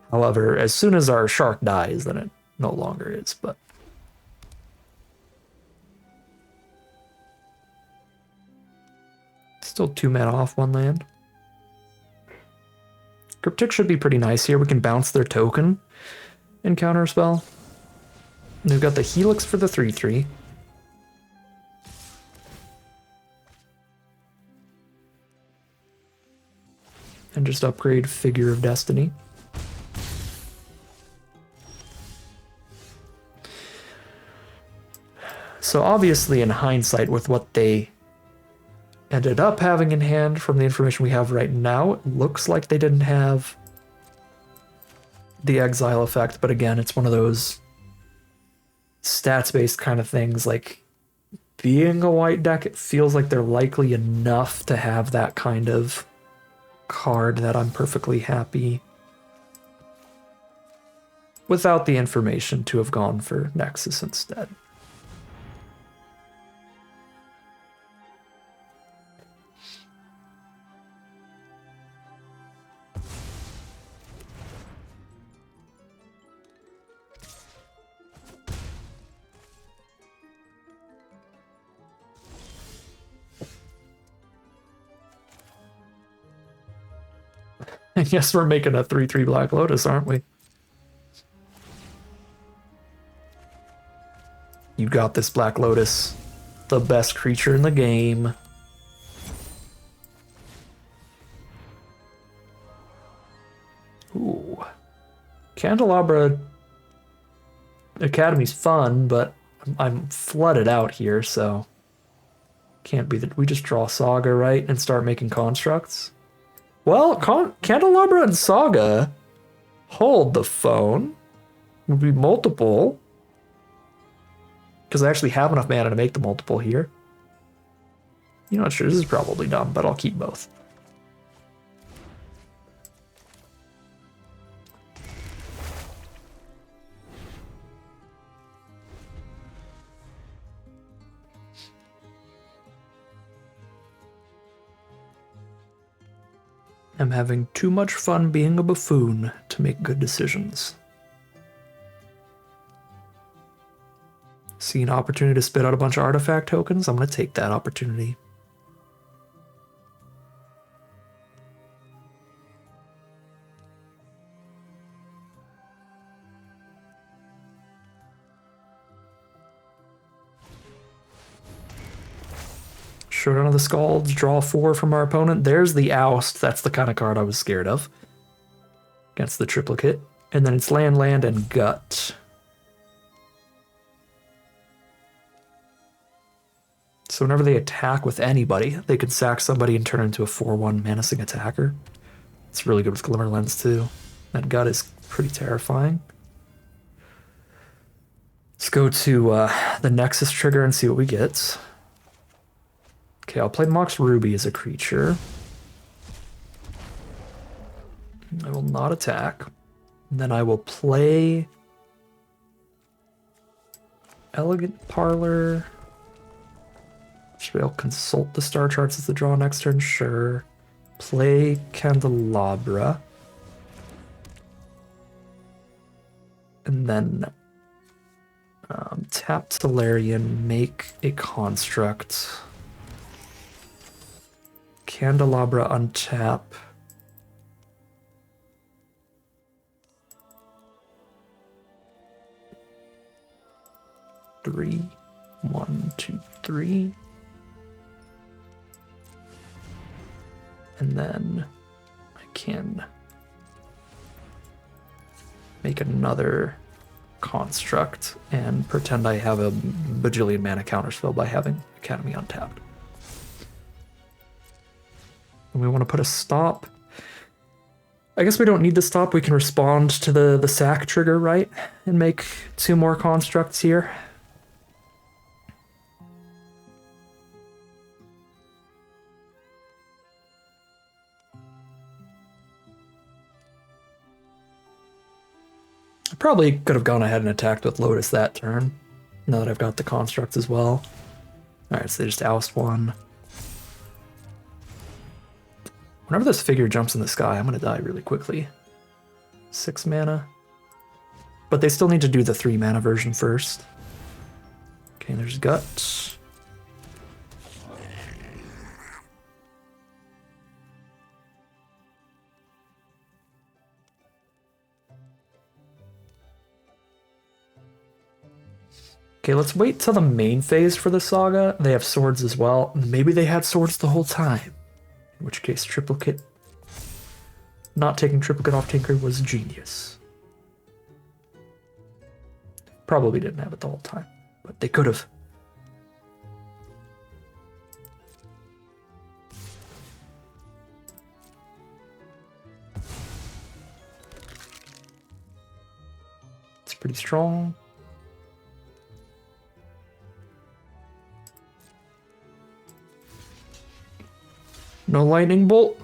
However, as soon as our shark dies, then it no longer is, but... Still 2 mana off 1 land. Cryptic should be pretty nice here. We can bounce their token and counterspell. And we've got the Helix for the 3/3. And just upgrade Figure of Destiny. So obviously in hindsight with what they ended up having in hand from the information we have right now, it looks like they didn't have the exile effect, but again, it's one of those stats-based kind of things. Like, being a white deck, it feels like they're likely enough to have that kind of card that I'm perfectly happy without the information to have gone for Nexus instead. I guess we're making a 3/3 Black Lotus, aren't we? You got this, Black Lotus. The best creature in the game. Ooh. Candelabra Academy's fun, but I'm flooded out here, so... Can't be that we just draw Saga, right? And start making constructs? Well, Candelabra and Saga hold the phone. Would be multiple. Because I actually have enough mana to make the multiple here. You know what, sure, this is probably dumb, but I'll keep both. I'm having too much fun being a buffoon to make good decisions. See an opportunity to spit out a bunch of artifact tokens? I'm going to take that opportunity. Showdown of the Scalds, draw 4 from our opponent. There's the Oust. That's the kind of card I was scared of. Against the triplicate. And then it's land, land, and gut. So whenever they attack with anybody, they could sack somebody and turn into a 4/1 menacing attacker. It's really good with Glimmer Lens too. That gut is pretty terrifying. Let's go to the Nexus trigger and see what we get. Okay, I'll play Mox Ruby as a creature. I will not attack. And then I will play Elegant Parlor. Should I consult the star charts as the draw next turn? Sure. Play Candelabra. And then tap Solarian, make a construct. Candelabra untap. Three. 1, 2, 3. And then I can make another construct and pretend I have a bajillion mana counterspell by having Academy untapped. And we want to put a stop. I guess we don't need to stop. We can respond to the sack trigger, right? And make 2 more constructs here. I probably could have gone ahead and attacked with Lotus that turn, now that I've got the construct as well. Alright, so they just oust 1. Whenever this figure jumps in the sky, I'm going to die really quickly. 6 mana. But they still need to do the 3 mana version first. Okay, there's Gut. Okay, let's wait till the main phase for the saga. They have swords as well. Maybe they had swords the whole time. In which case, triplicate. Not taking triplicate off Tinker was genius. Probably didn't have it the whole time, but they could have. It's pretty strong. No lightning bolt.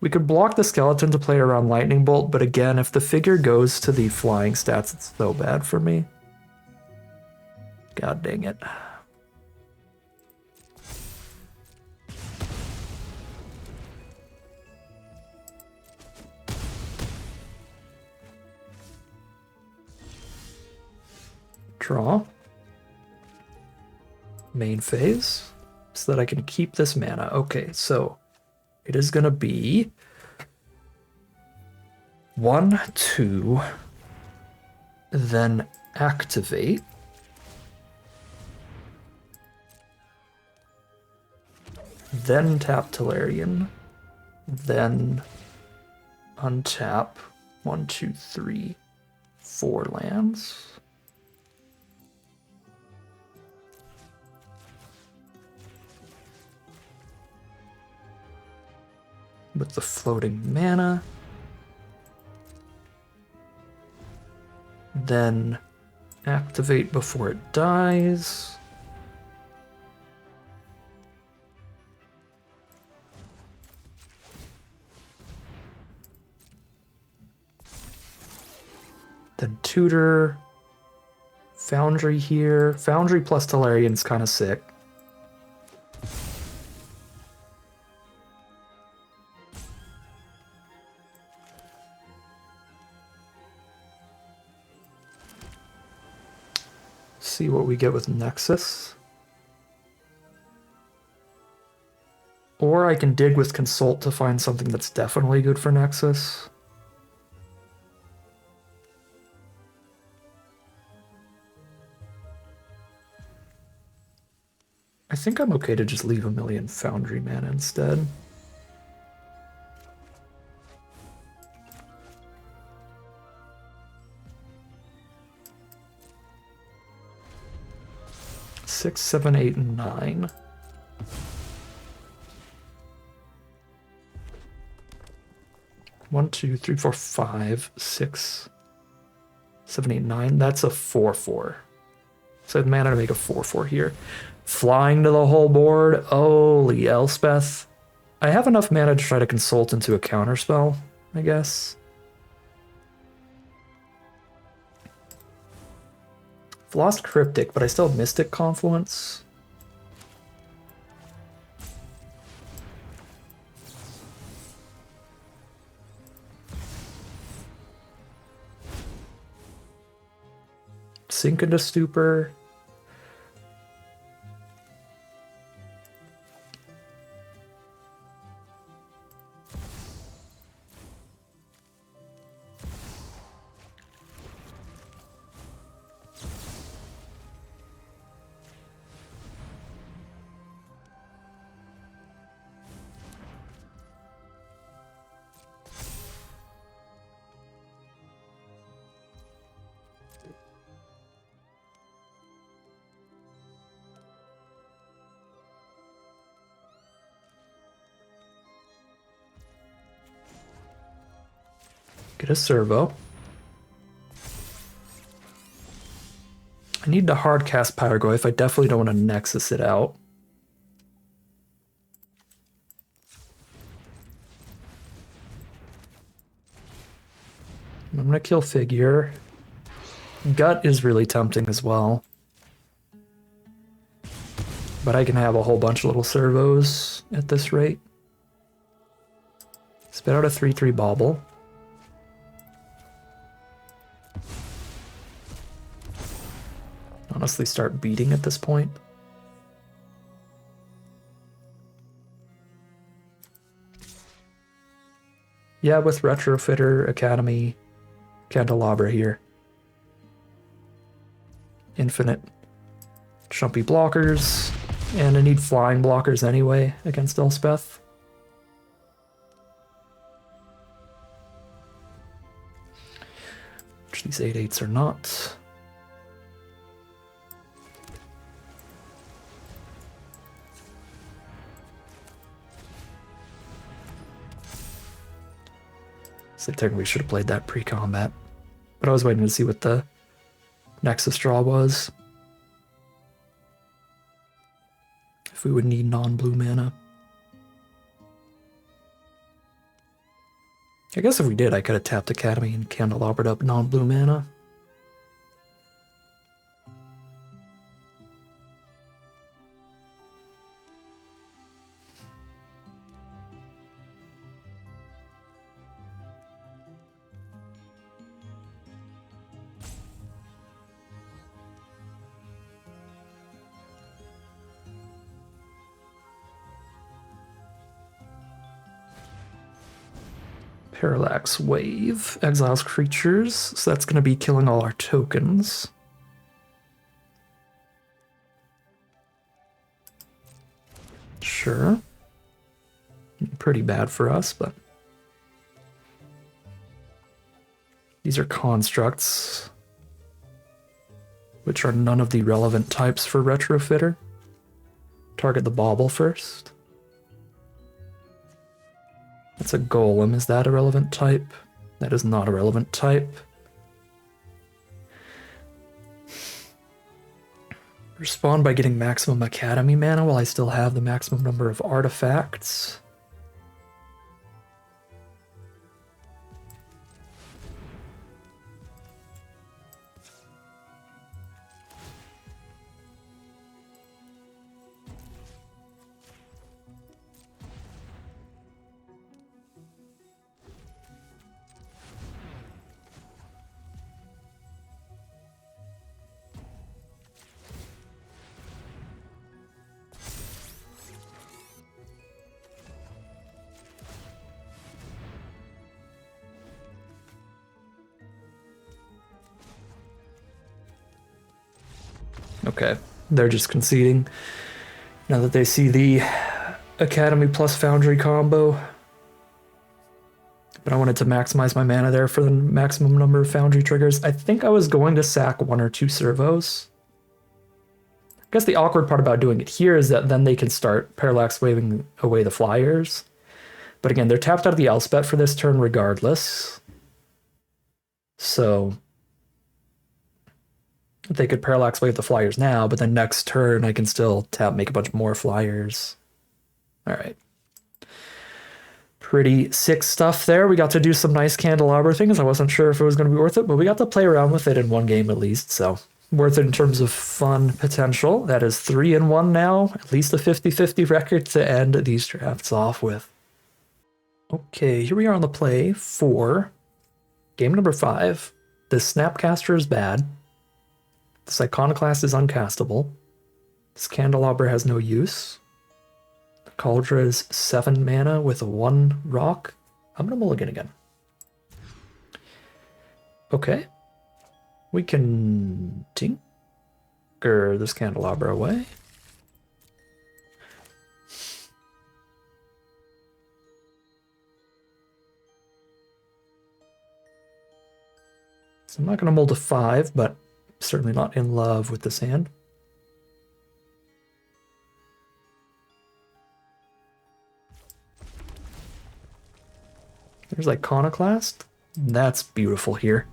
We could block the skeleton to play around lightning bolt, but again, if the figure goes to the flying stats, it's so bad for me. God dang it. Draw. Main phase, so that I can keep this mana. Okay, so it is gonna be 1, 2, then activate. Then tap Tolarian. Then untap 1, 2, 3, 4 lands. With the floating mana. Then activate before it dies. Then tutor. Foundry here. Foundry plus Tolarian's kind of sick. See what we get with Nexus. Or I can dig with Consult to find something that's definitely good for Nexus. I think I'm okay to just leave a million Foundry mana instead. Six, seven, eight, and 9. One, two, three, four, 5, 6, 7, 8, 9. That's a 4/4. So I have mana to make a 4/4 here. Flying to the whole board. Holy Elspeth. I have enough mana to try to consult into a counterspell, I guess. I've lost Cryptic, but I still have Mystic Confluence. Sink into Stupor. Get a servo. I need to hardcast Pyrogoyf. I definitely don't want to Nexus it out. I'm gonna kill Figure. Gut is really tempting as well. But I can have a whole bunch of little servos at this rate. Spit out a 3/3 bauble. Honestly, start beating at this point. Yeah, with Retrofitter, Academy, Candelabra here. Infinite chumpy blockers, and I need flying blockers anyway against Elspeth. Which these 8/8s are not. So technically should have played that pre-combat. But I was waiting to see what the Nexus draw was. If we would need non-blue mana. I guess if we did, I could have tapped Academy and Candelabra'd up non-blue mana. Parallax Wave exiles creatures, so that's going to be killing all our tokens. Sure. Pretty bad for us, but these are constructs, which are none of the relevant types for Retrofitter. Target the bauble first. That's a golem. Is that a relevant type? That is not a relevant type. Respond by getting maximum Academy mana while I still have the maximum number of artifacts. Okay, they're just conceding. Now that they see the Academy plus Foundry combo. But I wanted to maximize my mana there for the maximum number of Foundry triggers. I think I was going to sack 1 or 2 servos. I guess the awkward part about doing it here is that then they can start Parallax waving away the flyers. But again, they're tapped out of the Elspeth for this turn regardless. So they could Parallax wave the flyers now, but then next turn I can still tap, make a bunch more flyers. All right. Pretty sick stuff there. We got to do some nice candelabra things. I wasn't sure if it was going to be worth it, but we got to play around with it in one game at least, so worth it in terms of fun potential. That is 3-1 now, at least a 50-50 record to end these drafts off with. Okay, here we are on the play for game number 5. The Snapcaster is bad. This Iconoclast is uncastable. This Candelabra has no use. The Cauldra is 7 mana with a 1 rock. I'm gonna mulligan again. Okay. We can tinker this Candelabra away. So I'm not gonna mull to 5, but certainly not in love with this hand. There's Iconoclast. That's beautiful here.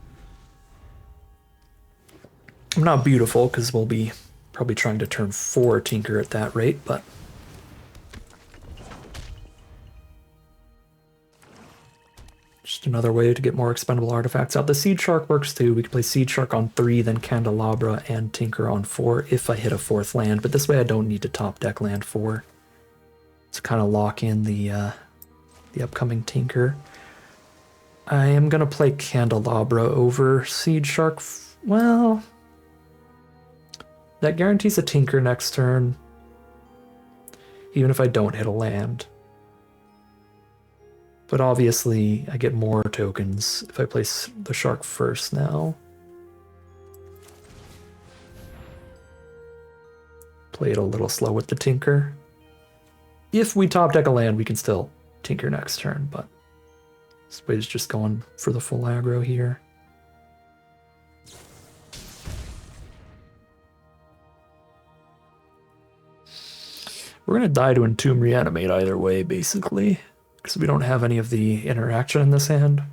Not beautiful, because we'll be probably trying to turn 4 Tinker at that rate, but... just another way to get more expendable artifacts out. The Seed Shark works too. We can play Seed Shark on 3, then Candelabra and Tinker on 4 if I hit a 4th land, but this way I don't need to top deck land 4 to kind of lock in the upcoming Tinker. I am going to play Candelabra over Seed Shark. Well, that guarantees a Tinker next turn, even if I don't hit a land. But obviously, I get more tokens if I place the Shark first now. Play it a little slow with the Tinker. If we top deck a land, we can still Tinker next turn, but this way is just going for the full aggro here. We're going to die to Entomb Reanimate either way, basically, because we don't have any of the interaction in this hand.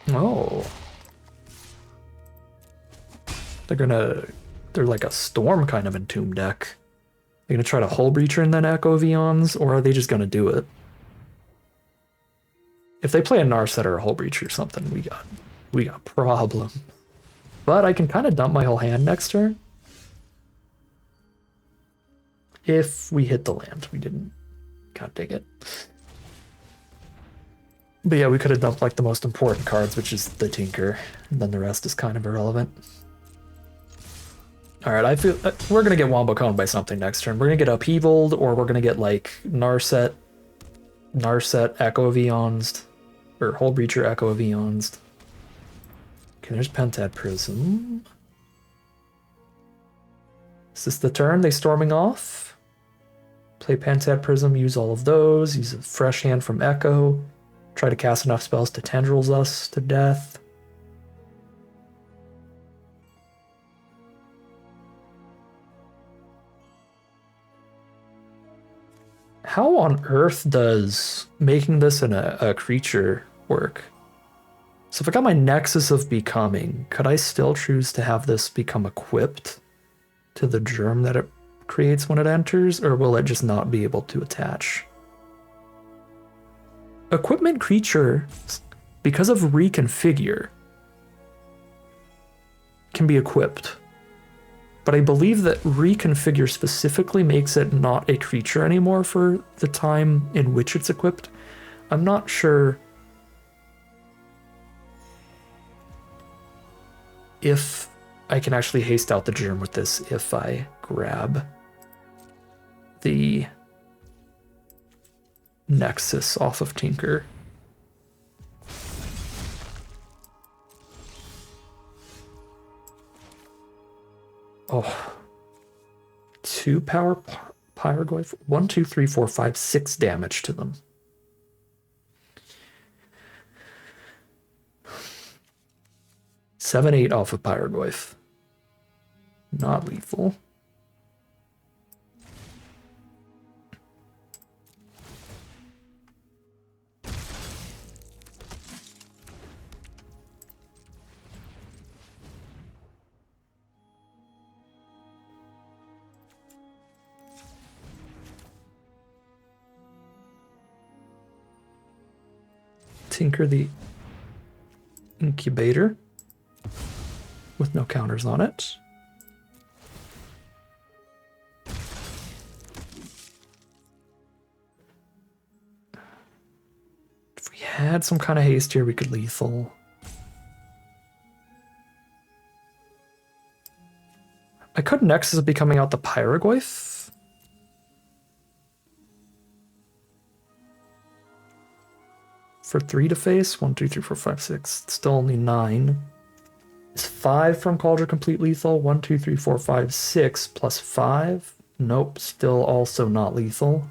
Oh. They're like a Storm kind of Entomb deck. They're going to try to Hull Breacher and then Echo Vions, or are they just going to do it? If they play a Narset or a Hull Breacher or something, we got problem. But I can kind of dump my whole hand next turn. If we hit the land, we didn't. Can't dig it. But yeah, we could have dumped like the most important cards, which is the Tinker, and then the rest is kind of irrelevant. All right, I feel we're gonna get Wombo Cone by something next turn. We're gonna get Upheavaled, or we're gonna get like Narset Echo Vions, or Hull Breacher Echo Vions. Okay, there's Pentad Prism. Is this the turn? They storming off? Play Pentad Prism, use all of those, use a fresh hand from Echo, try to cast enough spells to Tendrils us to death. How on earth does making this a creature work? So if I got my Nexus of Becoming, could I still choose to have this become equipped to the germ that it creates when it enters, or will it just not be able to attach? Equipment creature, because of Reconfigure, can be equipped. But I believe that Reconfigure specifically makes it not a creature anymore for the time in which it's equipped. I'm not sure if I can actually haste out the germ with this if I grab the Nexus off of Tinker. Oh, 2 power Pyroglyph. 1, 2, 3, 4, 5, 6 damage to them. Seven, 8 off of Pyroglyph. Not lethal. Tinker the Incubator with no counters on it. If we had some kind of haste here, we could lethal. I could Nexus be coming out the Pyroglyph. For 3 to face. 1, 2, 3, 4, 5, 6. It's still only 9. Is 5 from Cauldron complete lethal? 1, 2, 3, 4, 5, 6 plus 5. Nope, still also not lethal.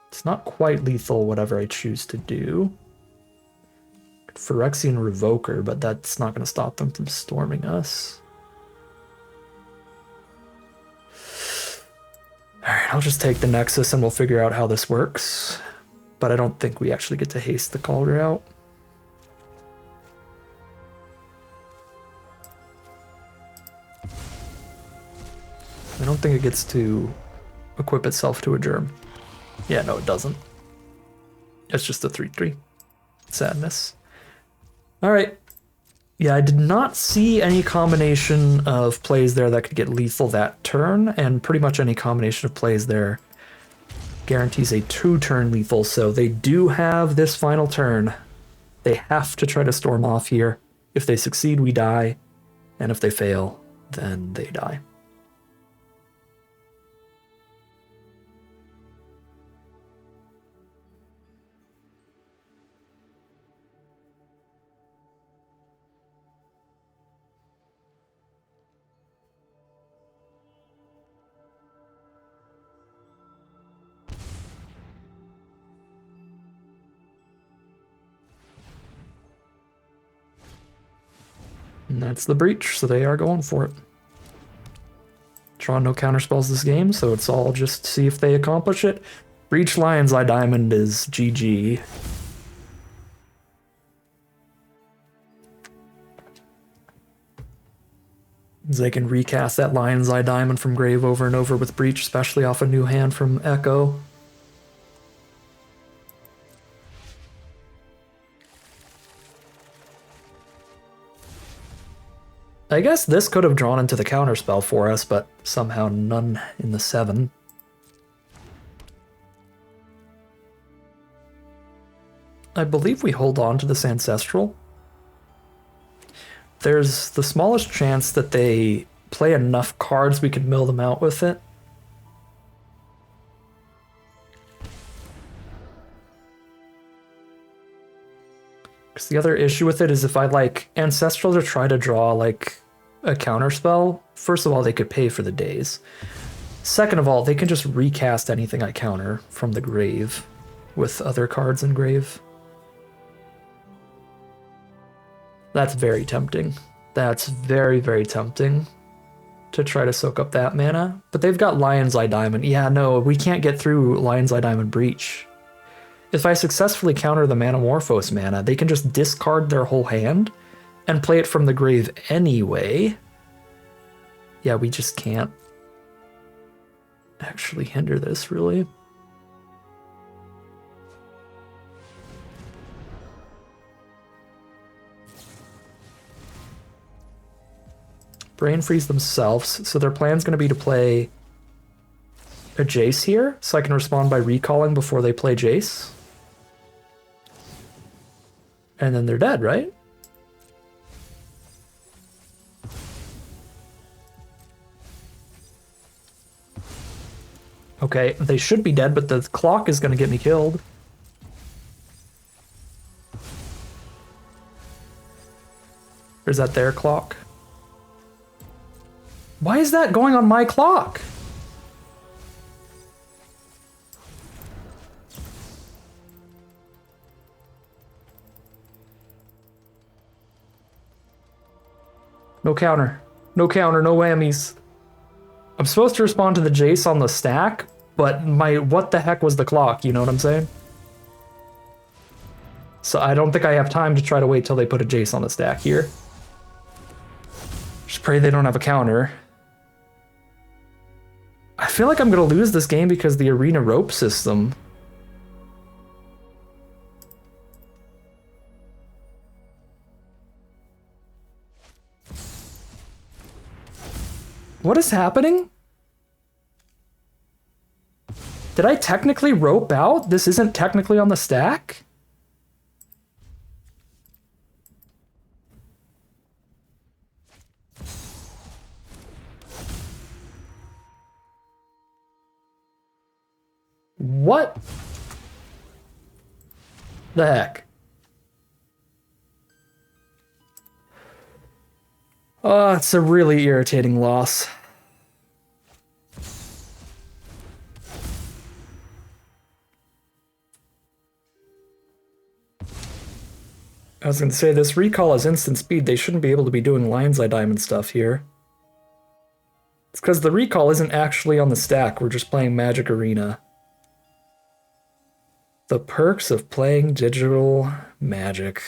It's not quite lethal, whatever I choose to do. Phyrexian Revoker, but that's not going to stop them from storming us. Alright, I'll just take the Nexus and we'll figure out how this works. But I don't think we actually get to haste the Calder out. I don't think it gets to equip itself to a germ. Yeah, no, it doesn't. It's just a 3/3. Sadness. Alright. Yeah, I did not see any combination of plays there that could get lethal that turn, and pretty much any combination of plays there guarantees a 2-turn lethal, so they do have this final turn. They have to try to storm off here. If they succeed, we die, and if they fail, then they die. And that's the breach, so they are going for it. Draw no counterspells this game, so it's all just see if they accomplish it. Breach Lion's Eye Diamond is GG. They can recast that Lion's Eye Diamond from grave over and over with Breach, especially off a new hand from Echo. I guess this could have drawn into the counterspell for us, but somehow none in the 7. I believe we hold on to this Ancestral. There's the smallest chance that they play enough cards we could mill them out with it. Because the other issue with it is if I like Ancestral to try to draw like a counterspell, first of all, they could pay for the days. Second of all, they can just recast anything I counter from the grave with other cards in grave. That's very tempting. That's very, very tempting to try to soak up that mana. But they've got Lion's Eye Diamond. Yeah, no, we can't get through Lion's Eye Diamond Breach. If I successfully counter the Manamorphose mana, they can just discard their whole hand and play it from the grave anyway. Yeah, we just can't actually hinder this, really. Brain freeze themselves, so their plan's going to be to play a Jace here, so I can respond by recalling before they play Jace. And then they're dead, right? Okay, they should be dead, but the clock is going to get me killed. Or is that their clock? Why is that going on my clock? No counter. No counter, no whammies. I'm supposed to respond to the Jace on the stack, but what the heck was the clock, you know what I'm saying? So I don't think I have time to try to wait till they put a Jace on the stack here. Just pray they don't have a counter. I feel like I'm gonna lose this game because the arena rope system. What is happening? Did I technically rope out? This isn't technically on the stack? What the heck? Oh, it's a really irritating loss. I was going to say, this recall is instant speed. They shouldn't be able to be doing Lion's Eye Diamond stuff here. It's because the recall isn't actually on the stack. We're just playing Magic Arena. The perks of playing digital Magic.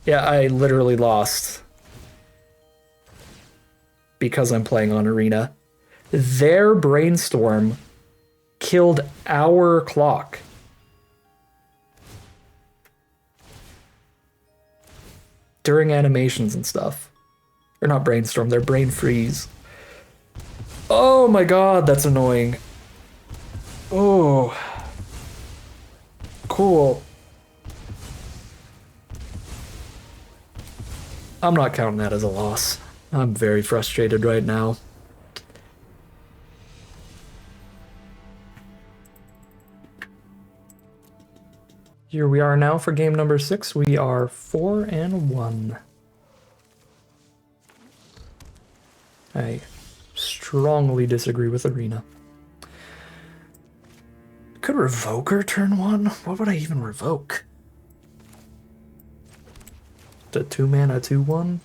Yeah, I literally lost because I'm playing on Arena. Their brainstorm killed our clock. During animations and stuff. Or not brainstorm, their brain freeze. Oh my god, that's annoying. Oh. Cool. I'm not counting that as a loss. I'm very frustrated right now. Here we are now for game number 6. We are 4-1. I strongly disagree with Arena. Could revoke her turn 1? What would I even revoke? The 2-mana 2-1?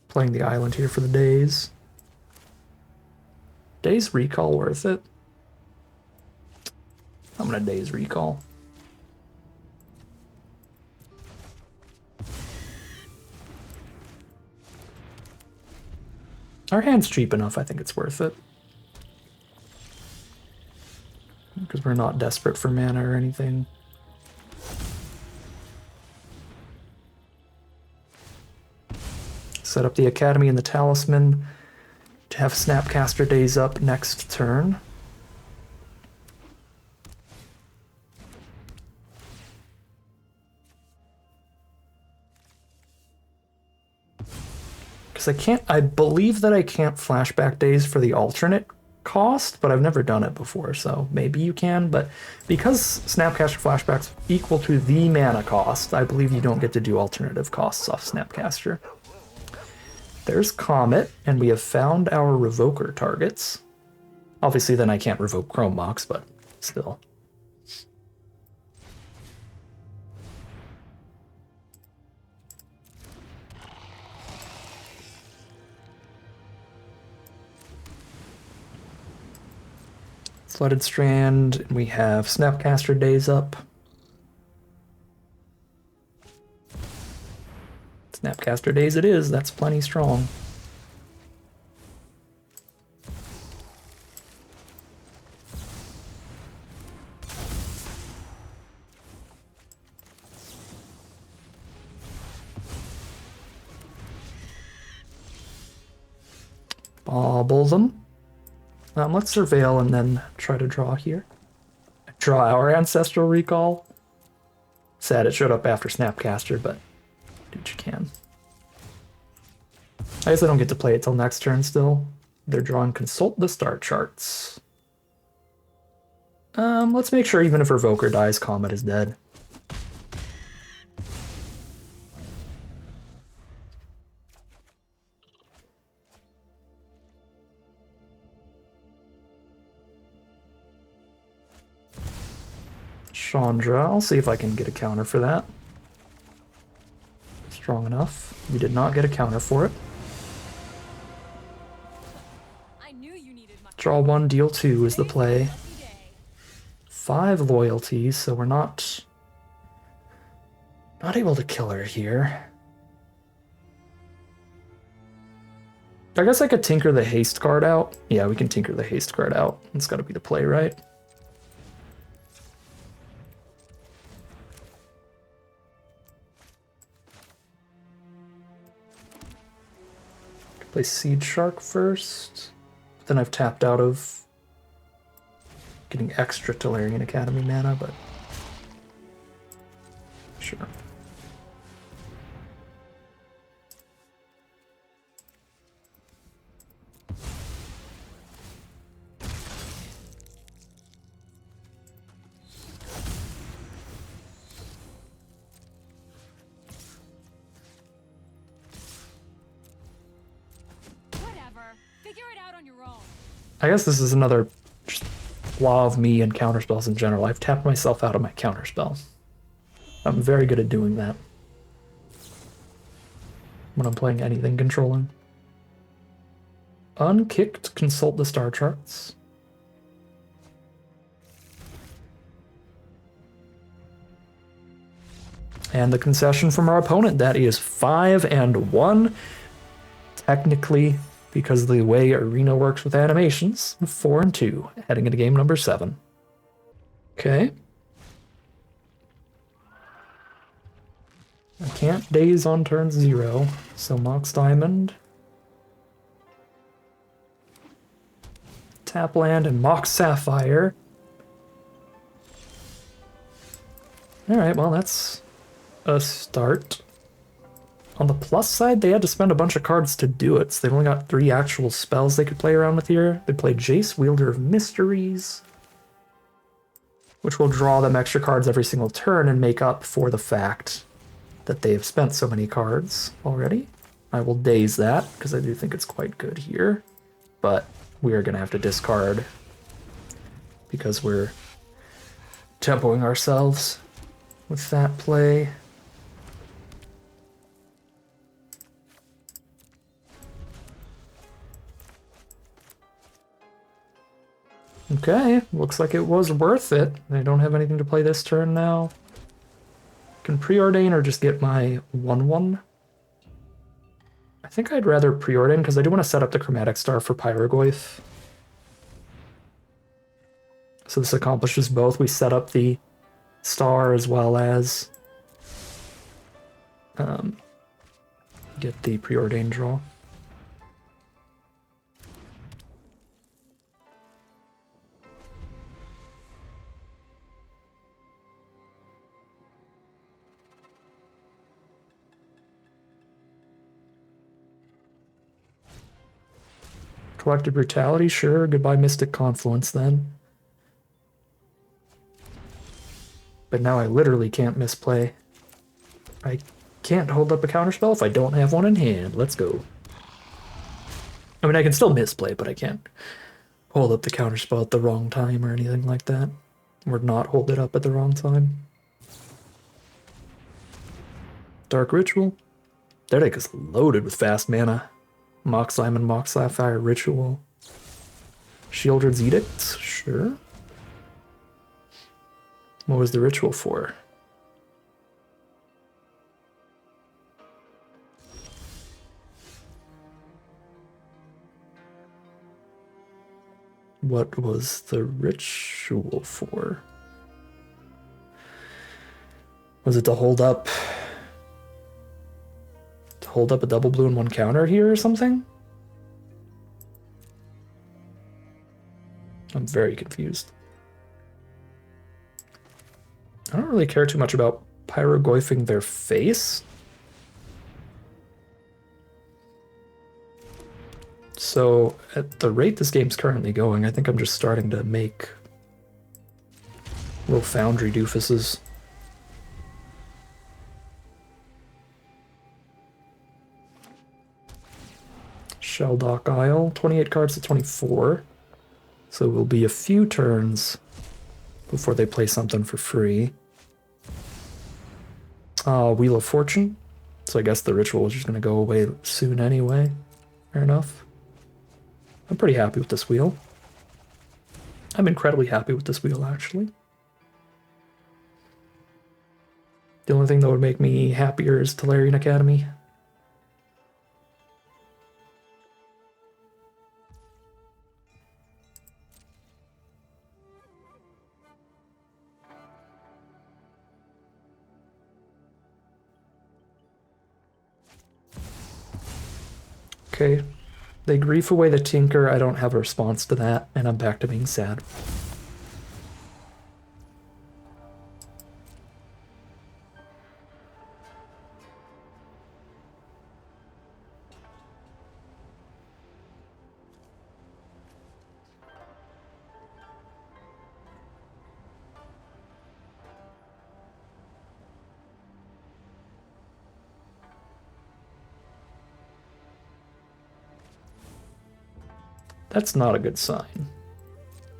Playing the island here for the days. Days recall worth it? I'm gonna days recall. Our hand's cheap enough, I think it's worth it. Because we're not desperate for mana or anything. Set up the Academy and the Talisman to have Snapcaster Days up next turn. Because I believe that I can't flashback Days for the alternate cost, but I've never done it before, so maybe you can. But because Snapcaster flashbacks equal to the mana cost, I believe you don't get to do alternative costs off Snapcaster. There's Comet, and we have found our Revoker targets. Obviously, then I can't revoke Chrome Mox, but still. Flooded Strand, and we have Snapcaster Days up. Snapcaster Days it is, that's plenty strong. Bobble them. Let's surveil and then try to draw here. Draw our Ancestral Recall. Sad it showed up after Snapcaster, but do what you can. I guess I don't get to play it till next turn still. They're drawing Consult the Star Charts. Let's make sure even if Revoker dies, Comet is dead. Chandra. I'll see if I can get a counter for that. Strong enough. You did not get a counter for it. I knew you needed my Draw 1, deal 2 is the play. 5 loyalties, so we're not able to kill her here. I guess I could tinker the haste card out. Yeah, we can tinker the haste card out. It's got to be the play, right? Could play Seed Shark first. Then I've tapped out of getting extra Tolarian Academy mana, but sure. Whatever. Figure it out on your own. I guess this is another just flaw of me and counterspells in general. I've tapped myself out of my counterspell. I'm very good at doing that when I'm playing anything controlling. Unkicked, consult the star charts. And the concession from our opponent, that is 5 and 1. Technically, because of the way Arena works with animations, 4 and 2, heading into game number 7. Okay. I can't daze on turn 0, so Mox Diamond. Tap land and Mox Sapphire. Alright, well that's a start. On the plus side, they had to spend a bunch of cards to do it, so they've only got 3 actual spells they could play around with here. They play Jace, Wielder of Mysteries, which will draw them extra cards every single turn and make up for the fact that they have spent so many cards already. I will daze that, because I do think it's quite good here, but we are going to have to discard because we're tempoing ourselves with that play. Okay, looks like it was worth it. I don't have anything to play this turn now. Can preordain or just get my 1/1. I think I'd rather preordain because I do want to set up the Chromatic Star for Pyrogoyf. So this accomplishes both. We set up the star as well as get the preordain draw. Collective Brutality, sure. Goodbye Mystic Confluence then. But now I literally can't misplay. I can't hold up a counterspell if I don't have one in hand. Let's go. I mean, I can still misplay, but I can't hold up the counterspell at the wrong time or anything like that. Or not hold it up at the wrong time. Dark Ritual. Their deck is loaded with fast mana. Mox Diamond, Mox Sapphire, Ritual. Shieldred's Edict, sure. What was the ritual for? What was the ritual for? Was it to hold up a double blue and 1 counter here or something? I'm very confused. I don't really care too much about pyrogoyfing their face. So at the rate this game's currently going, I think I'm just starting to make little foundry doofuses. Shelldock Isle, 28 cards to 24. So it will be a few turns before they play something for free. Wheel of Fortune. So I guess the ritual is just going to go away soon anyway. Fair enough. I'm pretty happy with this wheel. I'm incredibly happy with this wheel, actually. The only thing that would make me happier is Tolarian Academy. Okay. They grief away the Tinker. I don't have a response to that, and I'm back to being sad. That's not a good sign.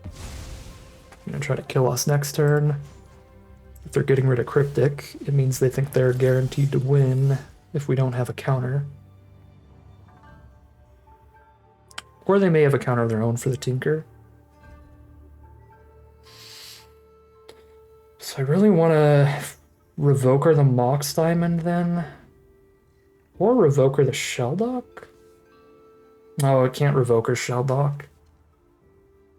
They're gonna try to kill us next turn. If they're getting rid of Cryptic, it means they think they're guaranteed to win if we don't have a counter. Or they may have a counter of their own for the Tinker. So I really want to Revoker the Mox Diamond then? Or Revoker the Shelldock? Oh, it can't Revoker Shelldock.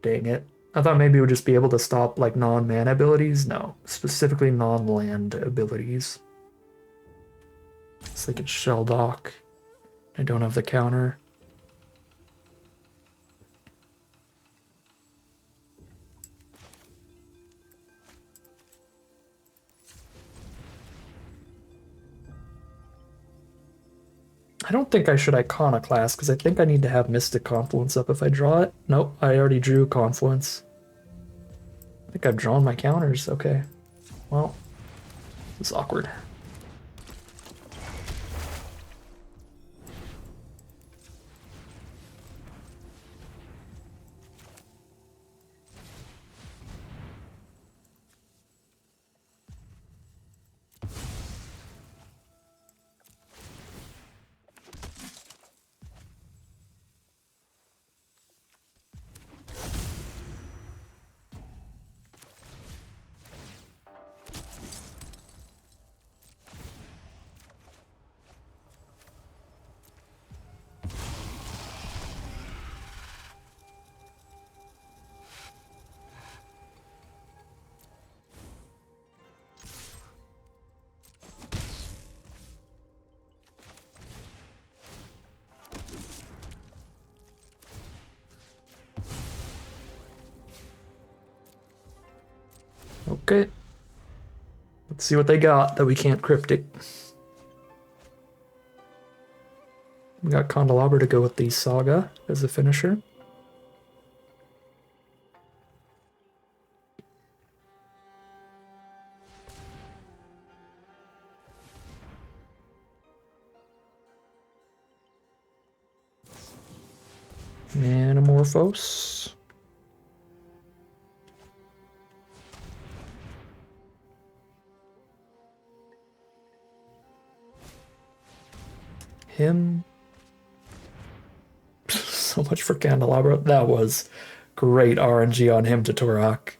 Dang it. I thought maybe it would just be able to stop like non-mana abilities. No, specifically non-land abilities. It's like it's Shelldock. I don't have the counter. I don't think I should Iconoclast, because I think I need to have Mystic Confluence up if I draw it. Nope, I already drew Confluence. I think I've drawn my counters. Okay. Well, this is awkward. Okay. Let's see what they got that we can't Cryptic. We got Candelabra to go with the Saga as a finisher. Anamorphose. Him. So much for Candelabra. That was great RNG on him to Turok.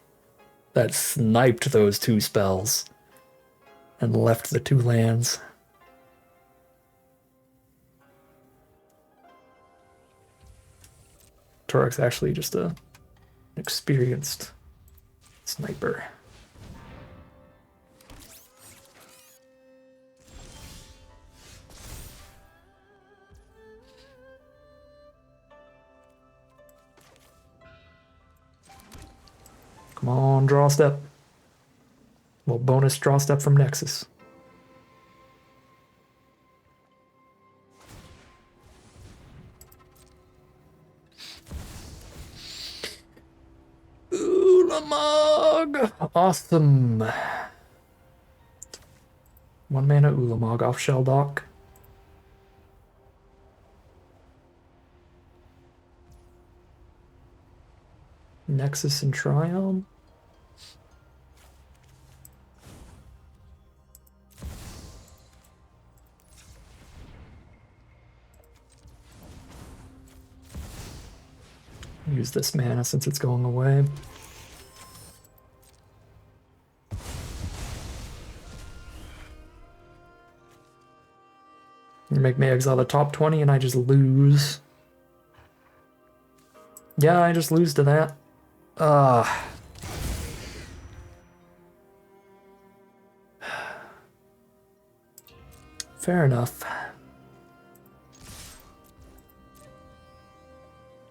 That sniped those two spells and left the two lands. Turok's actually just an experienced sniper. Come on, draw step. Well, bonus draw step from Nexus. Ulamog! Awesome. 1 mana Ulamog off Shelldock. Nexus and Triumph. Use this mana since it's going away. You make me exile the top 20 and I just lose. Yeah, I just lose to that. Fair enough.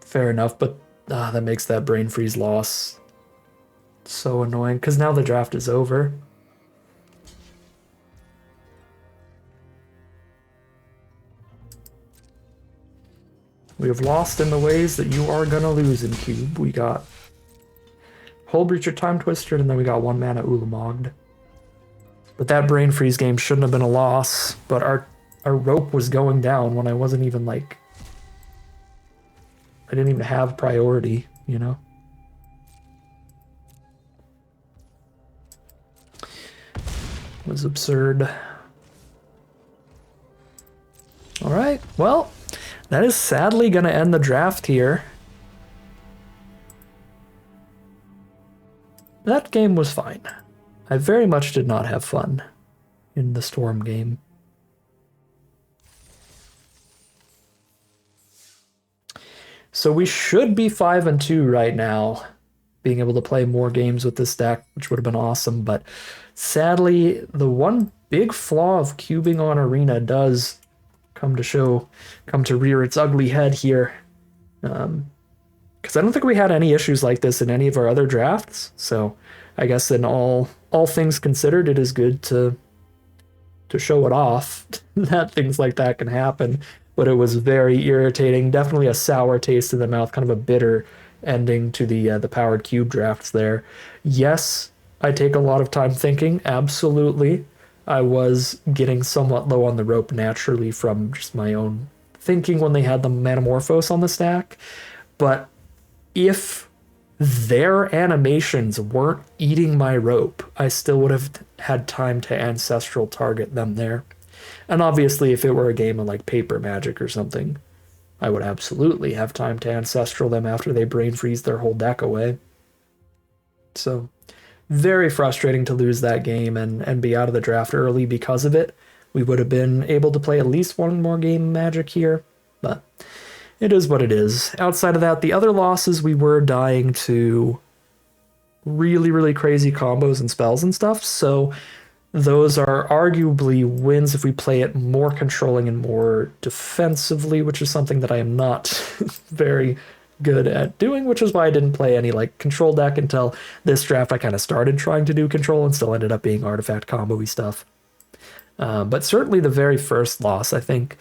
Fair enough, but that makes that brain freeze loss so annoying, because now the draft is over. We have lost in the ways that you are gonna lose in Cube. We got Hull Breacher, Time Twister, and then we got 1 mana Ulamogd. But that brain freeze game shouldn't have been a loss, but our rope was going down when I wasn't even like... I didn't even have priority, you know? It was absurd. Alright, well, that is sadly gonna end the draft here. That game was fine. I very much did not have fun in the Storm game. So we should be 5-2 right now, being able to play more games with this deck, which would have been awesome, but sadly, the one big flaw of cubing on Arena does come to rear its ugly head here. Because I don't think we had any issues like this in any of our other drafts, so I guess in all things considered, it is good to show it off that things like that can happen. But it was very irritating, definitely a sour taste in the mouth, kind of a bitter ending to the powered cube drafts there. Yes, I take a lot of time thinking, absolutely. I was getting somewhat low on the rope naturally from just my own thinking when they had the Manamorphose on the stack. But if their animations weren't eating my rope, I still would have had time to Ancestral target them there. And obviously, if it were a game of like Paper Magic or something, I would absolutely have time to Ancestral them after they brain freeze their whole deck away. So, very frustrating to lose that game and be out of the draft early because of it. We would have been able to play at least one more game of Magic here, but it is what it is. Outside of that, the other losses, we were dying to really, really crazy combos and spells and stuff, so those are arguably wins if we play it more controlling and more defensively, which is something that I am not very good at doing, which is why I didn't play any like control deck until this draft. I kind of started trying to do control and still ended up being artifact combo-y stuff. But certainly the very first loss, I think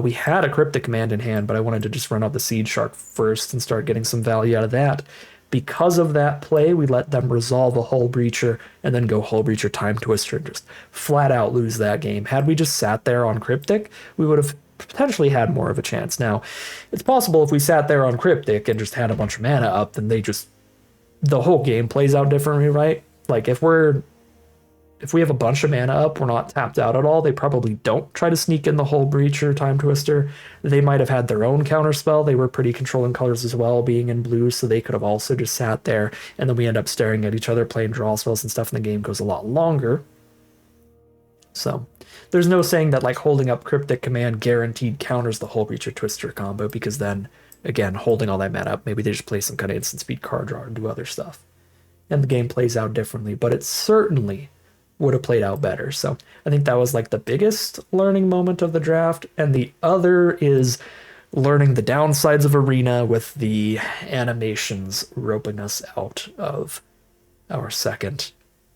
we had a Cryptic Command in hand, but I wanted to just run out the Seed Shark first and start getting some value out of that. Because of that play, we let them resolve a Hull Breacher and then go Hull Breacher Time Twister and just flat out lose that game. Had we just sat there on Cryptic, we would have potentially had more of a chance. Now, it's possible if we sat there on Cryptic and just had a bunch of mana up, then the whole game plays out differently, right? Like if we have a bunch of mana up, we're not tapped out at all, they probably don't try to sneak in the Hull Breach or Time Twister. They might have had their own counterspell. They were pretty controlling colors as well, being in blue, so they could have also just sat there, and then we end up staring at each other, playing draw spells and stuff, and the game goes a lot longer. So there's no saying that like holding up Cryptic Command guaranteed counters the Hull Breach or Twister combo, because then, again, holding all that mana up, maybe they just play some kind of instant speed card draw or do other stuff. And the game plays out differently, but it certainly would have played out better. So I think that was like the biggest learning moment of the draft. And the other is learning the downsides of Arena with the animations roping us out of our second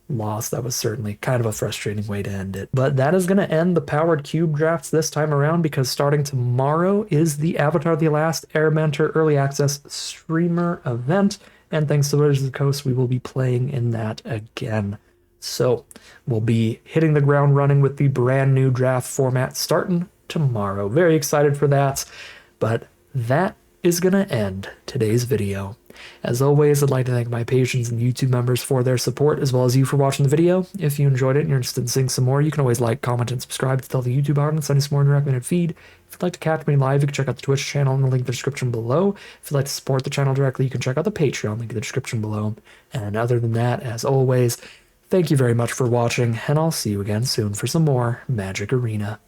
loss. That was certainly kind of a frustrating way to end it. But that is going to end the Powered Cube drafts this time around, because starting tomorrow is the Avatar: The Last Airbender Early Access Streamer event. And thanks to Wizards of the Coast, we will be playing in that again. So we'll be hitting the ground running with the brand new draft format starting tomorrow. Very excited for that. But that is going to end today's video. As always, I'd like to thank my patrons and YouTube members for their support, as well as you for watching the video. If you enjoyed it and you're interested in seeing some more, you can always like, comment, and subscribe to tell the YouTube algorithm send us more in your recommended feed. If you'd like to catch me live, you can check out the Twitch channel in the link in the description below. If you'd like to support the channel directly, you can check out the Patreon link in the description below. And other than that, as always, thank you very much for watching, and I'll see you again soon for some more Magic Arena.